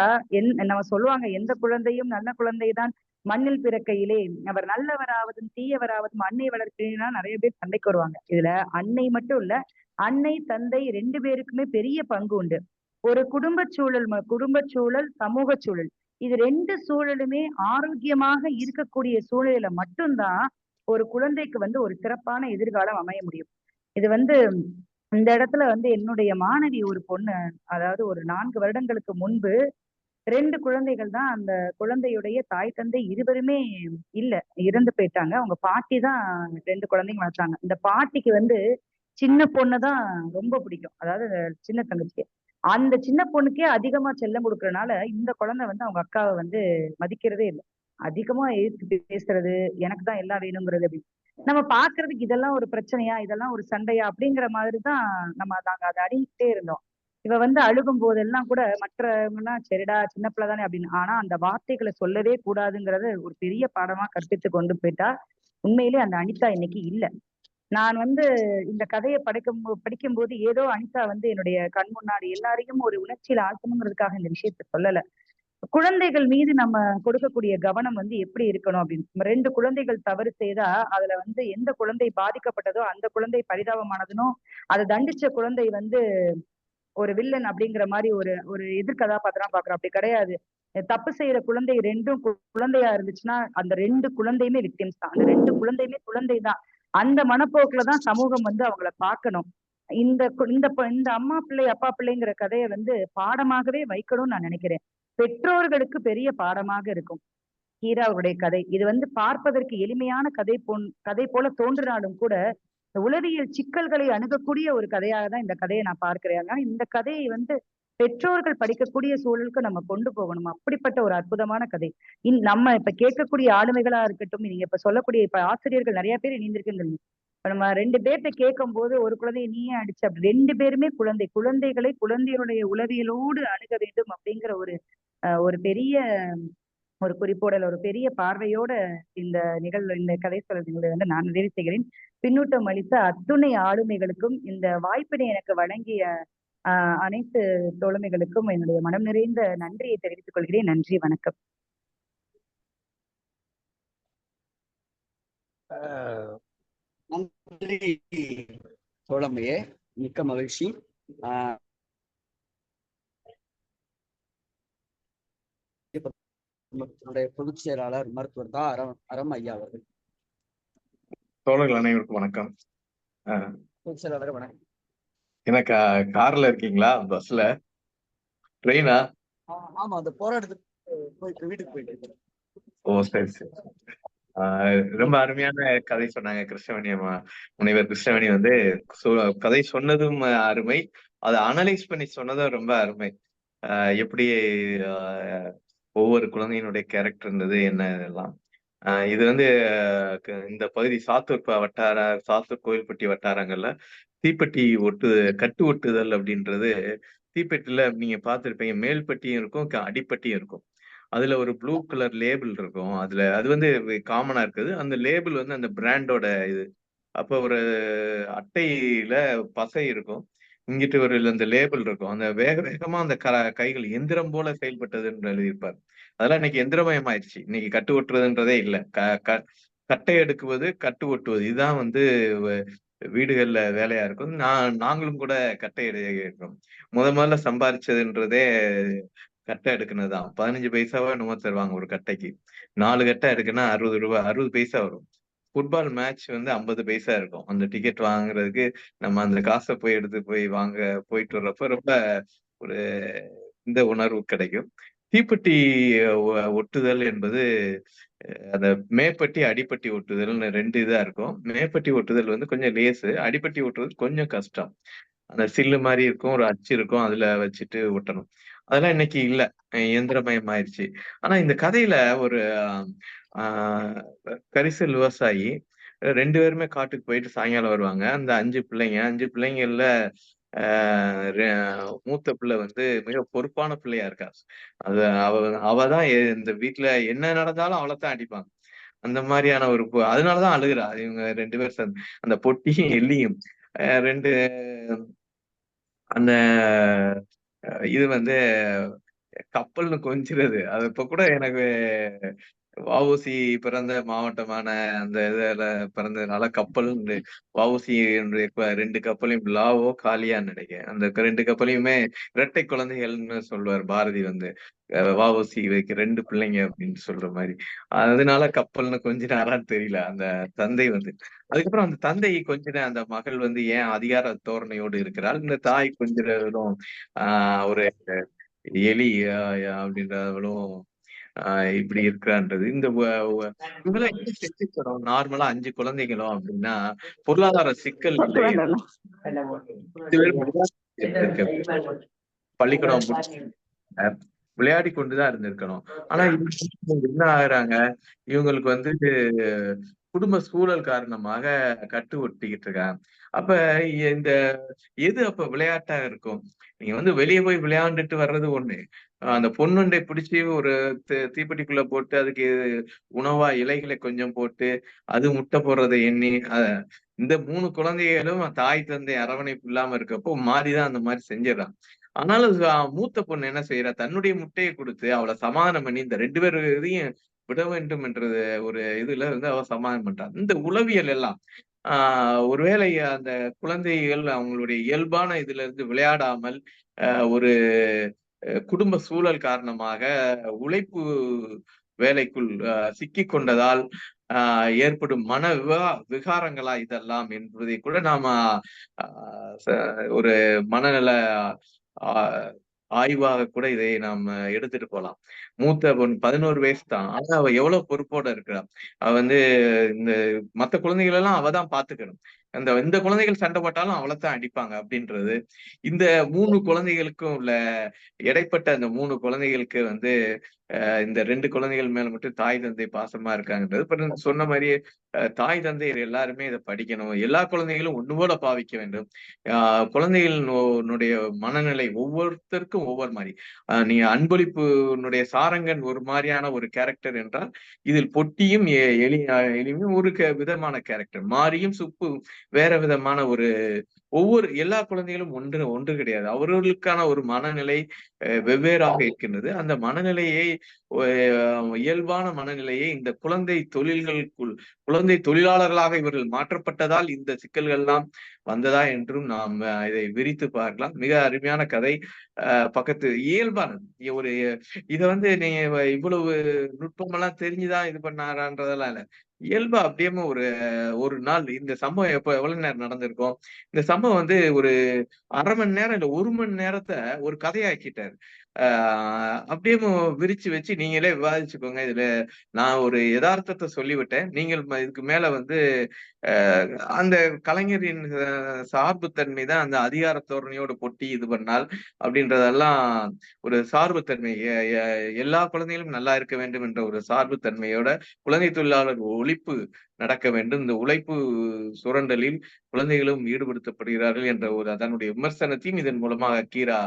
நம்ம சொல்லுவாங்க, எந்த குழந்தையும் நல்ல குழந்தைதான் மண்ணில் பிறக்கையிலே அவர் நல்லவராவதும் தீயவராவதும் அன்னை வளர்க்கிறீங்கன்னா நிறைய பேர் சண்டைக்கு வருவாங்க. இதுல அன்னை மட்டும் இல்ல, அன்னை தந்தை 2 பேருக்குமே பெரிய பங்கு உண்டு. ஒரு குடும்ப சூழல் சமூக சூழல், இது 2 சூழலுமே ஆரோக்கியமாக இருக்கக்கூடிய சூழலில மட்டும்தான் ஒரு குழந்தைக்கு வந்து ஒரு சிறப்பான எதிர்காலம் அமைய முடியும். இது வந்து இந்த இடத்துல வந்து என்னுடைய மாணவி ஒரு பொண்ணு, அதாவது ஒரு 4 வருடங்களுக்கு முன்பு 2 குழந்தைகள் தான். அந்த குழந்தையுடைய தாய் தந்தை இருவருமே இல்ல, இறந்து போயிட்டாங்க. அவங்க பாட்டி தான் 2 குழந்தைங்க வளர்த்தாங்க. இந்த பாட்டிக்கு வந்து சின்ன பொண்ணுதான் ரொம்ப பிடிக்கும், அதாவது சின்ன தங்கச்சி. அந்த சின்ன பொண்ணுக்கே அதிகமா செல்லம் கொடுக்கறதுனால இந்த குழந்தை வந்து அவங்க அக்காவை வந்து மதிக்கிறதே இல்லை. அதிகமா எதிர்த்து பேசுறது, எனக்கு தான் எல்லாம் வேணுங்கிறது அப்படின்னு. நம்ம பாக்குறதுக்கு இதெல்லாம் ஒரு பிரச்சனையா, இதெல்லாம் ஒரு சண்டையா அப்படிங்கிற மாதிரிதான் நாங்க அதை அடிக்கிட்டே இருந்தோம். இவ வந்து அழுகும் போதெல்லாம் கூட மற்றவங்க எல்லாம் சரிடா சின்ன பிள்ளை தானே அப்படின்னு, ஆனா அந்த வார்த்தைகளை சொல்லவே கூடாதுங்கிறத ஒரு பெரிய பாடமா கற்பித்து கொண்டு போயிட்டா. உண்மையிலே அந்த அனிதா இன்னைக்கு இல்ல. நான் வந்து இந்த கதையை படிக்கும் போது ஏதோ அனிதா வந்து என்னுடைய கண் முன்னாடி எல்லாரையும் ஒரு உணர்ச்சியில ஆழ்த்தணுங்கிறதுக்காக இந்த விஷயத்த சொல்லல. குழந்தைகள் மீது நம்ம கொடுக்கக்கூடிய கவனம் வந்து எப்படி இருக்கணும் அப்படின்னு, 2 குழந்தைகள் தவறு செய்தா அதுல வந்து எந்த குழந்தை பாதிக்கப்பட்டதோ அந்த குழந்தை பரிதாபமானதுனோ, அதை தண்டிச்ச குழந்தை வந்து ஒரு வில்லன் அப்படிங்கிற மாதிரி ஒரு எதிர்கதாபாத்திரம் பாக்குறோம். அப்படி கிடையாது. தப்பு செய்யற குழந்தை 2 குழந்தையா இருந்துச்சுன்னா அந்த 2 குழந்தையுமே விக்டிம்ஸ் தான். அந்த 2 குழந்தையுமே குழந்தை தான். அந்த மனப்போக்குலதான் சமூகம் வந்து அவங்கள பார்க்கணும். இந்த அம்மா பிள்ளை அப்பா பிள்ளைங்கிற கதையை வந்து பாடமாகவே வைக்கணும்னு நான் நினைக்கிறேன். பெற்றோர்களுக்கு பெரிய பாடமாக இருக்கும் ஹீராவுடைய கதை. இது வந்து பார்ப்பதற்கு எளிமையான கதை போல தோன்றினாலும் கூட உளவியல் சிக்கல்களை அணுகக்கூடிய ஒரு கதையாக தான் இந்த கதையை நான் பார்க்கிறேன். அதனால இந்த கதையை வந்து பெற்றோர்கள் படிக்கக்கூடிய சூழலுக்கு நம்ம கொண்டு போகணும். அப்படிப்பட்ட ஒரு அற்புதமான கதை. நம்ம இப்ப கேட்கக்கூடிய ஆளுமைகளா இருக்கட்டும், நீங்க இப்ப சொல்லக்கூடிய இப்ப ஆசிரியர்கள் நிறைய பேர் இணைந்திருக்குங்க. இப்ப நம்ம 2 பேர்கிட்ட கேட்கும் போது ஒரு குழந்தைய நீயே அடிச்ச, அப்படி 2 பேருமே குழந்தைகளை குழந்தைகளுடைய உளவியலோடு அணுக வேண்டும் அப்படிங்கிற ஒரு பெரிய ஒரு குறிப்போடல், ஒரு பெரிய பார்வையோட இந்த கதை சொல்றதை வந்து நான் நிறைவு செய்கிறேன். பின்னூட்டம் அளித்த அத்துணை ஆளுமைகளுக்கும் இந்த வாய்ப்பினை எனக்கு வழங்கிய அனைத்து தோழமைகளுக்கும் என்னுடைய மனம் நிறைந்த நன்றியை தெரிவித்துக் கொள்கிறேன். நன்றி, வணக்கம். நன்றி தோழமையே, மிக்க மகிழ்ச்சி. பொதுச் செயலாளர் மருத்துவர் தான் அறம் ஐயா அவர்கள். தோழர்கள் அனைவருக்கும் வணக்கம். பொதுச் செயலாளர் வணக்கம். எனக்கு கார்ல இருக்கீங்களா, பஸ்ல, ட்ரெயினா? ஆமா, அந்த போராட்டத்துக்கு வீட்டுக்கு போயிட்டு. ஓ, சரி சரி. ரொம்ப அருமையான கதை சொன்னாங்க கிருஷ்ணவேணி அம்மா. முனைவர் கிருஷ்ணவேணி வந்து கதை சொன்னதும் அருமை, அதை அனலைஸ் பண்ணி சொன்னதும் ரொம்ப அருமை. எப்படி ஒவ்வொரு குழந்தையினுடைய கேரக்டர் இருந்தது என்ன இதெல்லாம். இது வந்து இந்த பகுதி சாத்தூர் கோயில்பட்டி வட்டாரங்கள்ல தீப்பெட்டி கட்டு ஒட்டுதல் அப்படின்றது. தீப்பெட்டில நீங்க பார்த்திருப்பீங்க, மேல்பட்டியும் இருக்கும், அடிப்பட்டியும் இருக்கும். அதுல ஒரு ப்ளூ கலர் லேபிள் இருக்கும். அது வந்து காமனா இருக்குது. அந்த லேபிள் வந்து அந்த பிராண்டோட இது. அப்ப ஒரு அட்டையில பசை இருக்கும், இங்கிட்டு அந்த லேபிள் இருக்கும். அந்த வேகமா அந்த கைகள் எந்திரம் போல செயல்பட்டதுன்னு எழுதியிருப்பார். அதெல்லாம் இன்னைக்கு எந்திரமயம் ஆயிடுச்சு. இன்னைக்கு கட்டு ஒட்டுறதுன்றதே இல்லை. கட்டை எடுக்குவது, கட்டு ஒட்டுவது, இதுதான் வந்து வீடுகள்ல வேலையா இருக்கும். நாங்களும் கூட கட்டை எடுக்கிறோம். முதல்ல சம்பாதிச்சதுன்றதே கட்டை எடுக்குனதுதான். 15 பைசாவா என்னமோ தருவாங்க ஒரு கட்டைக்கு. 4 கட்டை எடுக்குன்னா 60 ரூபாய், 60 பைசா வரும். ஃபுட்பால் மேட்ச் வந்து 50 பைசா இருக்கும். அந்த டிக்கெட் வாங்குறதுக்கு நம்ம அந்த காசை எடுத்து போயிட்டு வர்றப்ப ரொம்ப ஒரு இந்த உணர்வு கிடைக்கும். தீப்பெட்டி ஒட்டுதல் என்பது அந்த மேப்பட்டி அடிப்பட்டி ஒட்டுதல்னு 2 இதா இருக்கும். மேப்பட்டி ஒட்டுதல் வந்து கொஞ்சம் லேசு, அடிப்பட்டி ஒட்டுதல் கொஞ்சம் கஷ்டம். அந்த சில்லு மாதிரி இருக்கும், ஒரு அச்சு இருக்கும், அதுல வச்சுட்டு ஒட்டணும். அதெல்லாம் இன்னைக்கு இல்ல, இயந்திரமயம் ஆயிடுச்சு. ஆனா இந்த கதையில ஒரு கரிசல் விவசாயி 2 பேருமே காட்டுக்கு போயிட்டு சாயங்காலம் வருவாங்க. அந்த 5 பிள்ளைங்கள்ல மூத்த பிள்ளை வந்து மிக பொறுப்பான பிள்ளையா இருக்கா. அது அவதான் இந்த வீட்டுல என்ன நடந்தாலும் அவளைத்தான் அடிப்பாங்க. அந்த மாதிரியான அதனாலதான் அழுகுறா. இவங்க 2 பேர் சேர்ந்து அந்த பொட்டியும் எல்லியும் 2 அந்த இது வந்து கப்பல்னு கொஞ்சிறது. அது இப்ப கூட எனக்கு வஉசி பிறந்த மாவட்டமான அந்த இதுல பிறந்ததுனால கப்பல் வஉசி 2 கப்பலையும் லாவோ காலியான்னு நினைக்கிறேன். அந்த 2 கப்பலையுமே இரட்டை குழந்தைகள்னு சொல்லுவார் பாரதி வந்து. வஉசி 2 பிள்ளைங்க அப்படின்னு சொல்ற மாதிரி. அதனால கப்பல்னு கொஞ்சினாரான்னு தெரியல அந்த தந்தை வந்து. அதுக்கப்புறம் அந்த தந்தை கொஞ்சின அந்த மகள் வந்து ஏன் அதிகார தோரணையோடு இருக்கிறாள், இந்த தாய் கொஞ்சிறதும் ஒரு எலி அப்படின்றவளும் இப்படி இருக்கிறான்றது. இவங்கெல்லாம் எப்படி செஞ்சுக்கணும்? நார்மலா 5 குழந்தைகளும் அப்படின்னா பொருளாதார சிக்கல் இல்லை. பள்ளிக்கூடம் விளையாடி கொண்டுதான் இருந்திருக்கணும். ஆனா என்ன ஆகுறாங்க, இவங்களுக்கு வந்து குடும்ப சூழல் காரணமாக கட்டு ஒட்டிக்கிட்டு இருக்காங்க. அப்ப இந்த அப்ப விளையாட்டா இருக்கும். நீங்க வந்து வெளியே போய் விளையாண்டுட்டு வர்றது ஒண்ணு, அந்த பொண்ணுண்டை பிடிச்சி ஒரு தீப்பெட்டிக்குள்ள போட்டு அதுக்கு உணவா இலைகளை கொஞ்சம் போட்டு அது முட்டை போடுறதை எண்ணி இந்த 3 குழந்தைகளும் தாய் தந்தை அரவணைப்பு இல்லாம இருக்கப்போ மாறிதான் அந்த மாதிரி செஞ்சிடறான். ஆனாலும் மூத்த பொண்ணு என்ன செய்யறா, தன்னுடைய முட்டையை கொடுத்து அவளை சமாதானம் பண்ணி இந்த 2 பேர் இதையும் விட வேண்டும் என்றது ஒரு இதுல வந்து அவ சமாதானம் பண்றான். இந்த உளவியல் எல்லாம் ஒருவேளை அந்த குழந்தைகள் அவங்களுடைய இயல்பான இதுல இருந்து விளையாடாமல் ஒரு குடும்ப சூழல் காரணமாக உழைப்பு வேலைக்குள் சிக்கி கொண்டதால் ஏற்படும் மன விகாரங்களா இதெல்லாம் என்பதை கூட நாம ஒரு மனநல ஆய்வாக கூட இதை நாம் எடுத்துட்டு போலாம். மூத்த பொண்ணு 11 வயசு தான். ஆனா அவ எவ்வளவு பொறுப்போட இருக்கிறா. அவ இந்த மத்த குழந்தைகள் எல்லாம் அவ தான் பாத்துக்கணும். இந்த குழந்தைகள் சண்டை போட்டாலும் அவளைத்தான் அடிப்பாங்க அப்படின்றது. இந்த 3 குழந்தைகளுக்கும் உள்ள இடைப்பட்ட அந்த 3 குழந்தைகளுக்கு இந்த 2 குழந்தைகள் மேல மட்டும் தாய் தந்தை பாசமா இருக்காங்கன்றது. இப்ப சொன்ன மாதிரியே தாய் தந்தையர் எல்லாருமே இதை படிக்கணும். எல்லா குழந்தைகளும் ஒண்ணு போல பாவிக்க வேண்டும். குழந்தைகளுடைய மனநிலை ஒவ்வொருத்தருக்கும் ஒவ்வொரு மாதிரி. நீங்க அன்பளிப்புனுடைய சாரங்கன் ஒரு மாதிரியான ஒரு கேரக்டர் என்றால், இதில் பொட்டியும் எளிமையும் ஒரு விதமான கேரக்டர். மாரியும் சுப்பு வேற விதமான ஒரு எல்லா குழந்தைகளும் ஒன்று கிடையாது. அவர்களுக்கான ஒரு மனநிலை வெவ்வேறாக இருக்கின்றது. அந்த மனநிலையை இயல்பான மனநிலையை இந்த குழந்தை தொழிலாளர்களாக இவர்கள் மாற்றப்பட்டதால் இந்த சிக்கல்கள் எல்லாம் வந்ததா என்றும் நாம் இதை விரித்து பார்க்கலாம். மிக அருமையான கதை. பக்கத்து இயல்பானது. இதை நீங்க இவ்வளவு நுட்பமெல்லாம் தெரிஞ்சுதான் இது பண்ணாரான்றதெல்லாம் இல்ல. இயல்பா அப்படியே ஒரு நாள் இந்த சம்பவம் எவ்வளவு நேரம் நடந்திருக்கும். இந்த சம்பவம் ஒரு அரை மணி நேரம் இல்ல 1 மணி நேரத்தை ஒரு கதையாக்கிட்டாரு. அப்படியே விரிச்சு வச்சு நீங்களே விவாதிச்சுக்கோங்க. இதுல நான் ஒரு யதார்த்தத்தை சொல்லிவிட்டேன். நீங்கள் இதுக்கு மேல அந்த கலைஞரின் சார்புத்தன்மை தான் அந்த அதிகார தோரணையோட பொட்டி இது பண்ணால் அப்படின்றதெல்லாம் ஒரு சார்புத்தன்மை. எல்லா குழந்தைகளும் நல்லா இருக்க வேண்டும் என்ற ஒரு சார்புத்தன்மையோட குழந்தை தொழிலாளர் ஒழிப்பு நடக்க வேண்டும். இந்த உழைப்பு சுரண்டலில் குழந்தைகளும் ஈடுபடுத்தப்படுகிறார்கள் என்ற அதனுடைய விமர்சனத்தையும் இதன் மூலமாக கீரா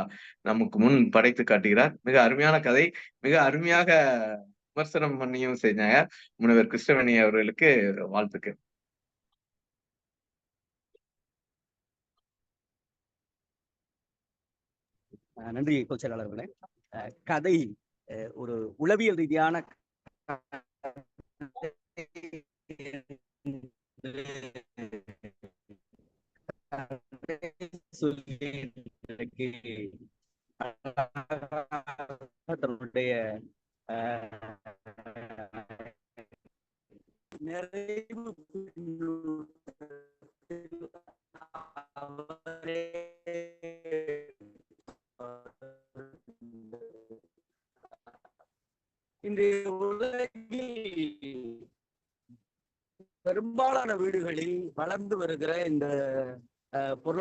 நமக்கு முன் படைத்து காட்டுகிறார். மிக அருமையான கதை. மிக அருமையாக விமர்சனம் பண்ணியும் செஞ்சாங்க. முனைவர் கிருஷ்ணவேணி அவர்களுக்கு வாழ்த்துக்கள். நன்றி செயலாளர்களே. கதை ஒரு உளவியல் ரீதியான தன்னுடைய நிறைவு இன்றைய உலகில் பெரும்பாலான வீடுகளில் வளர்ந்து வருகிற இந்த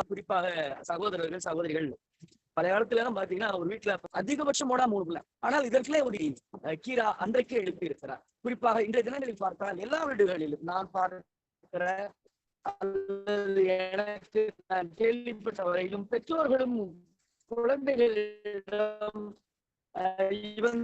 குறிப்பாக சகோதரர்கள் சகோதரிகள் பல காலத்துல எல்லாம் பாத்தீங்கன்னா ஒரு வீட்டுல அதிகபட்சமோட 3 பிள்ளை. ஆனால் இதற்குள்ளே ஒரு கீரா அன்றைக்கே எழுப்பி இருக்கிறார். குறிப்பாக இன்றைய தினங்களில் பார்த்தால் எல்லா வீடுகளிலும் நான் பார்க்கிற எனக்கு நான் கேள்விப்பட்ட வரையிலும் பெற்றோர்களும் குழந்தைகளிடம் இவன்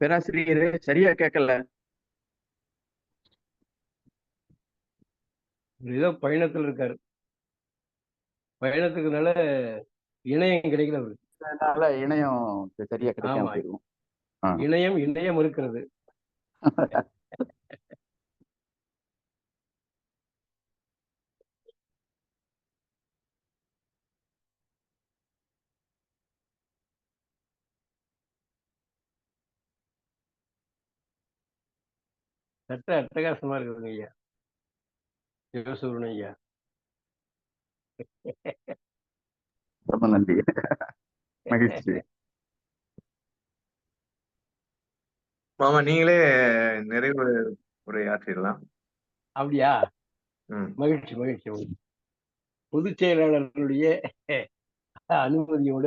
பேராசிரியரே சரியா கேட்கல. ஏதோ பயணத்துல இருக்காரு. பயணத்துக்குனால இணையம் கிடைக்கல அவருக்கு. அதனால இணையம் சரியா கிடைக்காம போயிடும். இணையம் இருக்கிறது. சட்ட அட்டகாசமா இருக்குதுங்க ஐயா. சிவசூரன் ஐயா. ரொம்ப நன்றி, மகிழ்ச்சி. மாமா நீங்களே நிறைவு உரையாற்றிடலாம். அப்படியா? மகிழ்ச்சி மகிழ்ச்சி. பொதுச் செயலாளர்களுடைய அனுமதியோட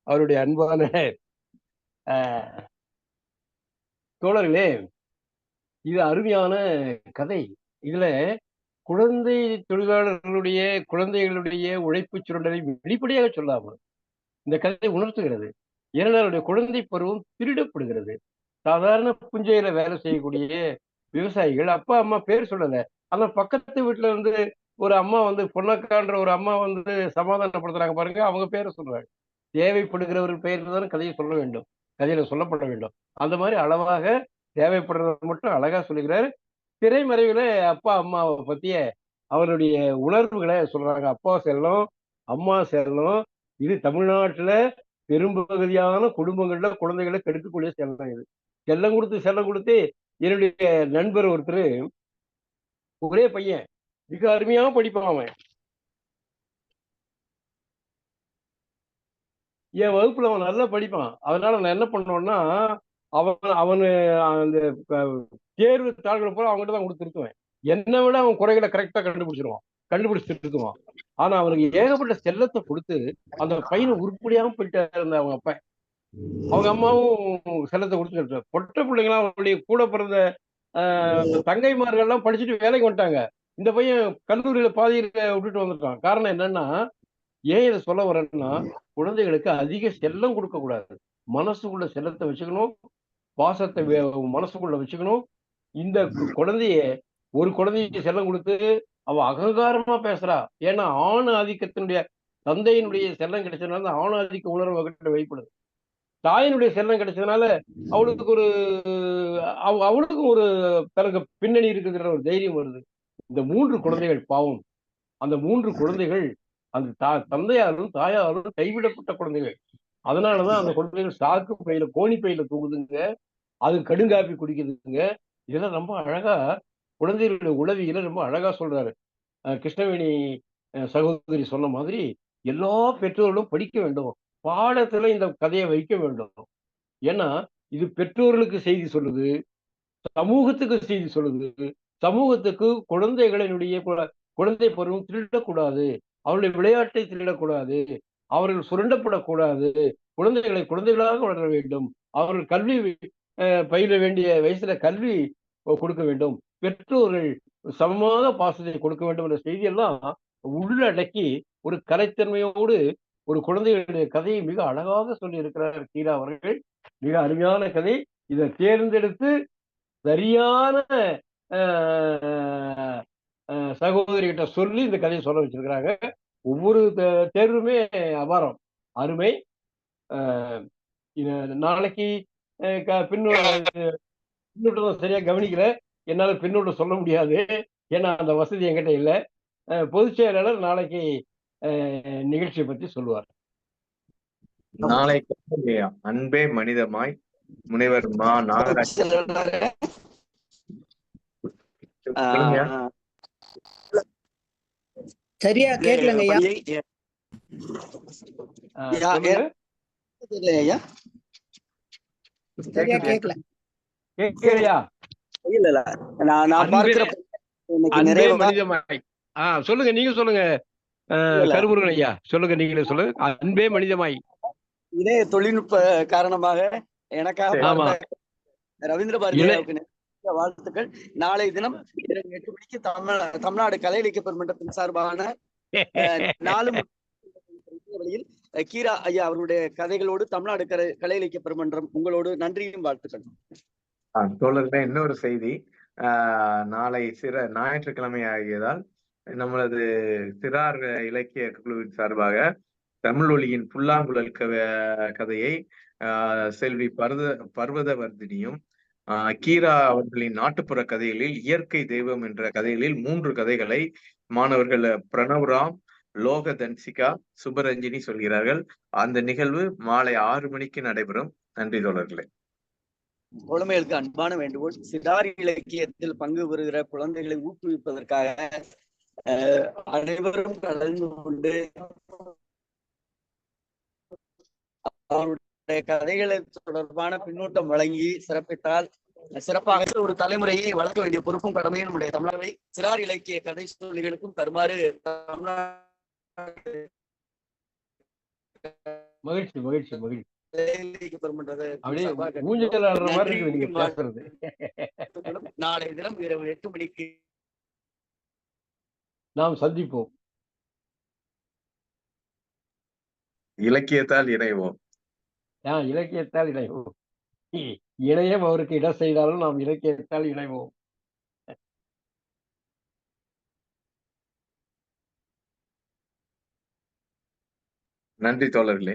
அவருடைய அன்பான தோழர்களே, இது அருமையான கதை. இதுல குழந்தை தொழிலாளர்களுடைய குழந்தைகளுடைய உழைப்பு சுரண்டலை வெளிப்படையாக சொல்லாமல் இந்த கதை உணர்த்துகிறது. ஏனென்றால் குழந்தை பருவம் திருடப்படுகிறது. சாதாரண புஞ்சையில வேலை செய்யக்கூடிய விவசாயிகள் அப்பா அம்மா பேர் சொல்லல, ஆனா பக்கத்து வீட்டுல ஒரு அம்மா பொன்னக்கான்ற ஒரு அம்மா சமாதானப்படுத்துறாங்க பாருங்க, அவங்க பேரை சொல்றாங்க. தேவைப்படுகிறவர்கள் பெயர் தான் கதையை சொல்ல வேண்டும். கதையில சொல்லப்பட வேண்டும். அந்த மாதிரி அளவாக தேவைப்படுறத மட்டும் அழகா சொல்லுகிறாரு. திரைமறைவுல அப்பா அம்மாவை பத்திய அவருடைய உணர்வுகளை சொல்றாங்க. அப்பா செல்லம், அம்மா செல்லம். இது தமிழ்நாட்டுல பெரும்பகுதியான குடும்பங்கள்ல குழந்தைகளை கெடுக்கக்கூடிய செல்லம் இது. செல்லம் கொடுத்து என்னுடைய நண்பர் ஒருத்தர், ஒரே பையன், மிக அருமையா படிப்பான் அவன். என் வகுப்புல அவன் நல்லா படிப்பான். அதனால நான் என்ன பண்ணோம்னா, அவனு அந்த தேர்வு தாள்களை பூரா அவங்ககிட்ட தான் கொடுத்துருக்குவேன். என்னை விட அவன் குறைகளை கரெக்டா கண்டுபிடிச்சிட்டு இருக்குவான். ஆனா அவனுக்கு ஏகப்பட்ட செல்லத்தை கொடுத்து அந்த பையனை உருப்படியாம போயிட்டாரு அவங்க அப்பா. அவங்க அம்மாவும் செல்லத்தை கொடுத்துட்டு, பொட்ட பிள்ளைங்களாம் அவருடைய கூட பிறந்த தங்கைமார்கள் எல்லாம் படிச்சுட்டு வேலைக்கு வந்துட்டாங்க. இந்த பையன் கல்லூரியில பாதியில விட்டுட்டு வந்துட்டான். காரணம் என்னன்னா, ஏன் இதை சொல்ல வரேன்னா, குழந்தைகளுக்கு அதிக செல்லம் கொடுக்க கூடாது. மனசுக்குள்ள செல்லத்தை வச்சுக்கணும், பாசத்தை மனசுக்குள்ள வச்சுக்கணும். இந்த ஒரு குழந்தைய செல்லம் கொடுத்து அவ அகங்காரமா பேசுறா. ஏன்னா ஆண் ஆதிக்கத்தினுடைய தந்தையினுடைய செல்லம் கிடைச்சதுனால ஆண் ஆதிக்க உணர்வு அவகிட்ட வெளிப்படுது. தாயினுடைய செல்லம் கிடைச்சதுனால அவளுக்கும் ஒரு தனக்கு பின்னணி இருக்குங்கிற ஒரு தைரியம் வருது. இந்த 3 குழந்தைகள் பாவம். அந்த 3 குழந்தைகள் அந்த தந்தையாரும் தாயாரும் கைவிடப்பட்ட குழந்தைகள். அதனாலதான் அந்த குழந்தைகள் சாக்கு பையில கோணி பையில தூங்குதுங்க. அது கடுங்காப்பி குடிக்குதுங்க. இதெல்லாம் ரொம்ப அழகா குழந்தைகளுடைய உளவியல ரொம்ப அழகா சொல்றாரு. கிருஷ்ணவேணி சகோதரி சொன்ன மாதிரி எல்லா பெற்றோர்களும் படிக்க வேண்டும். பாடத்துல இந்த கதையை வைக்க வேண்டும். ஏன்னா இது பெற்றோர்களுக்கு செய்தி சொல்லுது, சமூகத்துக்கு செய்தி சொல்லுது. சமூகத்துக்கு குழந்தை பருவம் திருடக்கூடாது, அவருடைய விளையாட்டை திருடக்கூடாது, அவர்கள் சுரண்டப்படக்கூடாது, குழந்தைகளை குழந்தைகளாக வளர வேண்டும், அவர்கள் கல்வி பயில வேண்டிய வயசுல கல்வி கொடுக்க வேண்டும், பெற்றோர்கள் சமமான பாசத்தை கொடுக்க வேண்டும் என்ற செய்தியெல்லாம் உள்ளடக்கி ஒரு கலைத்தன்மையோடு ஒரு குழந்தைகளுடைய கதையை மிக அழகாக சொல்லி இருக்கிறார் கீரா அவர்கள். மிக அருமையான கதை. இதை தேர்ந்தெடுத்து சரியான சகோதரிகிட்ட சொல்லி இந்த கதையை சொல்ல வச்சிருக்கிறாங்க. ஒவ்வொரு தேர்வுமே அபாரம், அருமை. நாளைக்கு பின்னூட்டம் சரியா கவனிக்கல, என்னால பின்னூட்டம் சொல்ல முடியாது. ஏன்னா அந்த வசதி என்கிட்ட இல்லை. பொதுச் செயலாளர் நாளைக்கு நிகழ்ச்சியை பத்தி சொல்லுவார். நாளைக்கு அன்பே மனிதமாய் முனைவர் மா நாகராஜ் சரியா கேட்கலங்க ஐயா. சரியா கேட்கல. கேட்கலையா? இல்ல நான் பார்க்கிற சொல்லுங்க, நீங்க சொல்லுங்க கருமுருகன் ஐயா, சொல்லுங்க, நீங்களே சொல்லுங்க. அன்பே மனிதமாய். இதே தொழில்நுட்ப காரணமாக எனக்காக ரவீந்திர பாரதி வாழ்த்துக்கள். நாளை தினம் 8 மணிக்கு தமிழ்நாடு கலை இலக்கிய பெருமன்றத்தின் சார்பான 4 வழியில் கீரா ஐயா அவர்களுடைய கதைகளோடு தமிழ்நாடு கலை இலக்கிய பெருமன்றம் உங்களோடு நன்றியும் வாழ்த்துக்கள். தோழர்களே, இன்னொரு செய்தி. நாளை ஞாயிற்றுக்கிழமை ஆகியதால் நம்மளது சிறார் இலக்கிய குழுவின் சார்பாக தமிழ் ஒலியின் புல்லாங்குழல் கதையை செல்வி பர்வதவர்தினியும் கீரா அவர்களின் நாட்டுப்புற கதைகளில் இயற்கை தெய்வம் என்ற கதைகளில் 3 கதைகளை மாணவர்கள் பிரணவ்ராம், லோக தன்சிகா, சுபரஞ்சினி சொல்கிறார்கள். அந்த நிகழ்வு மாலை 6 மணிக்கு நடைபெறும். நன்றி தோழர்களே. குழந்தைகளுக்கு அன்பான வேண்டுகோள், சிறார் இலக்கியத்தில் பங்கு பெறுகிற குழந்தைகளை ஊக்குவிப்பதற்காக அனைவரும் கலந்து கொண்டு அவருடைய கதைகளை தொடர்பான பின்னூட்டம் வழங்கி சிறப்பித்தால் சிறப்பாக ஒரு தலைமுறையை வளர்க்க வேண்டிய பொறுப்பும் கடமையும் நம்முடைய தமிழரை சிறார் இலக்கிய கதை சொல்லிகளுக்கும் தருமாறு மகிழ்ச்சி மகிழ்ச்சி மகிழ்ச்சி. நாளை தினம் இரவு 8 மணிக்கு நாம் சந்திப்போம். இலக்கியத்தால் இணைவோம். இலக்கியத்தால் இணைவோம். இணையம் அவருக்கு இடம் செய்தாலும் நாம் இலக்கியத்தால் இணைவோம். நன்றி தோழர்களே.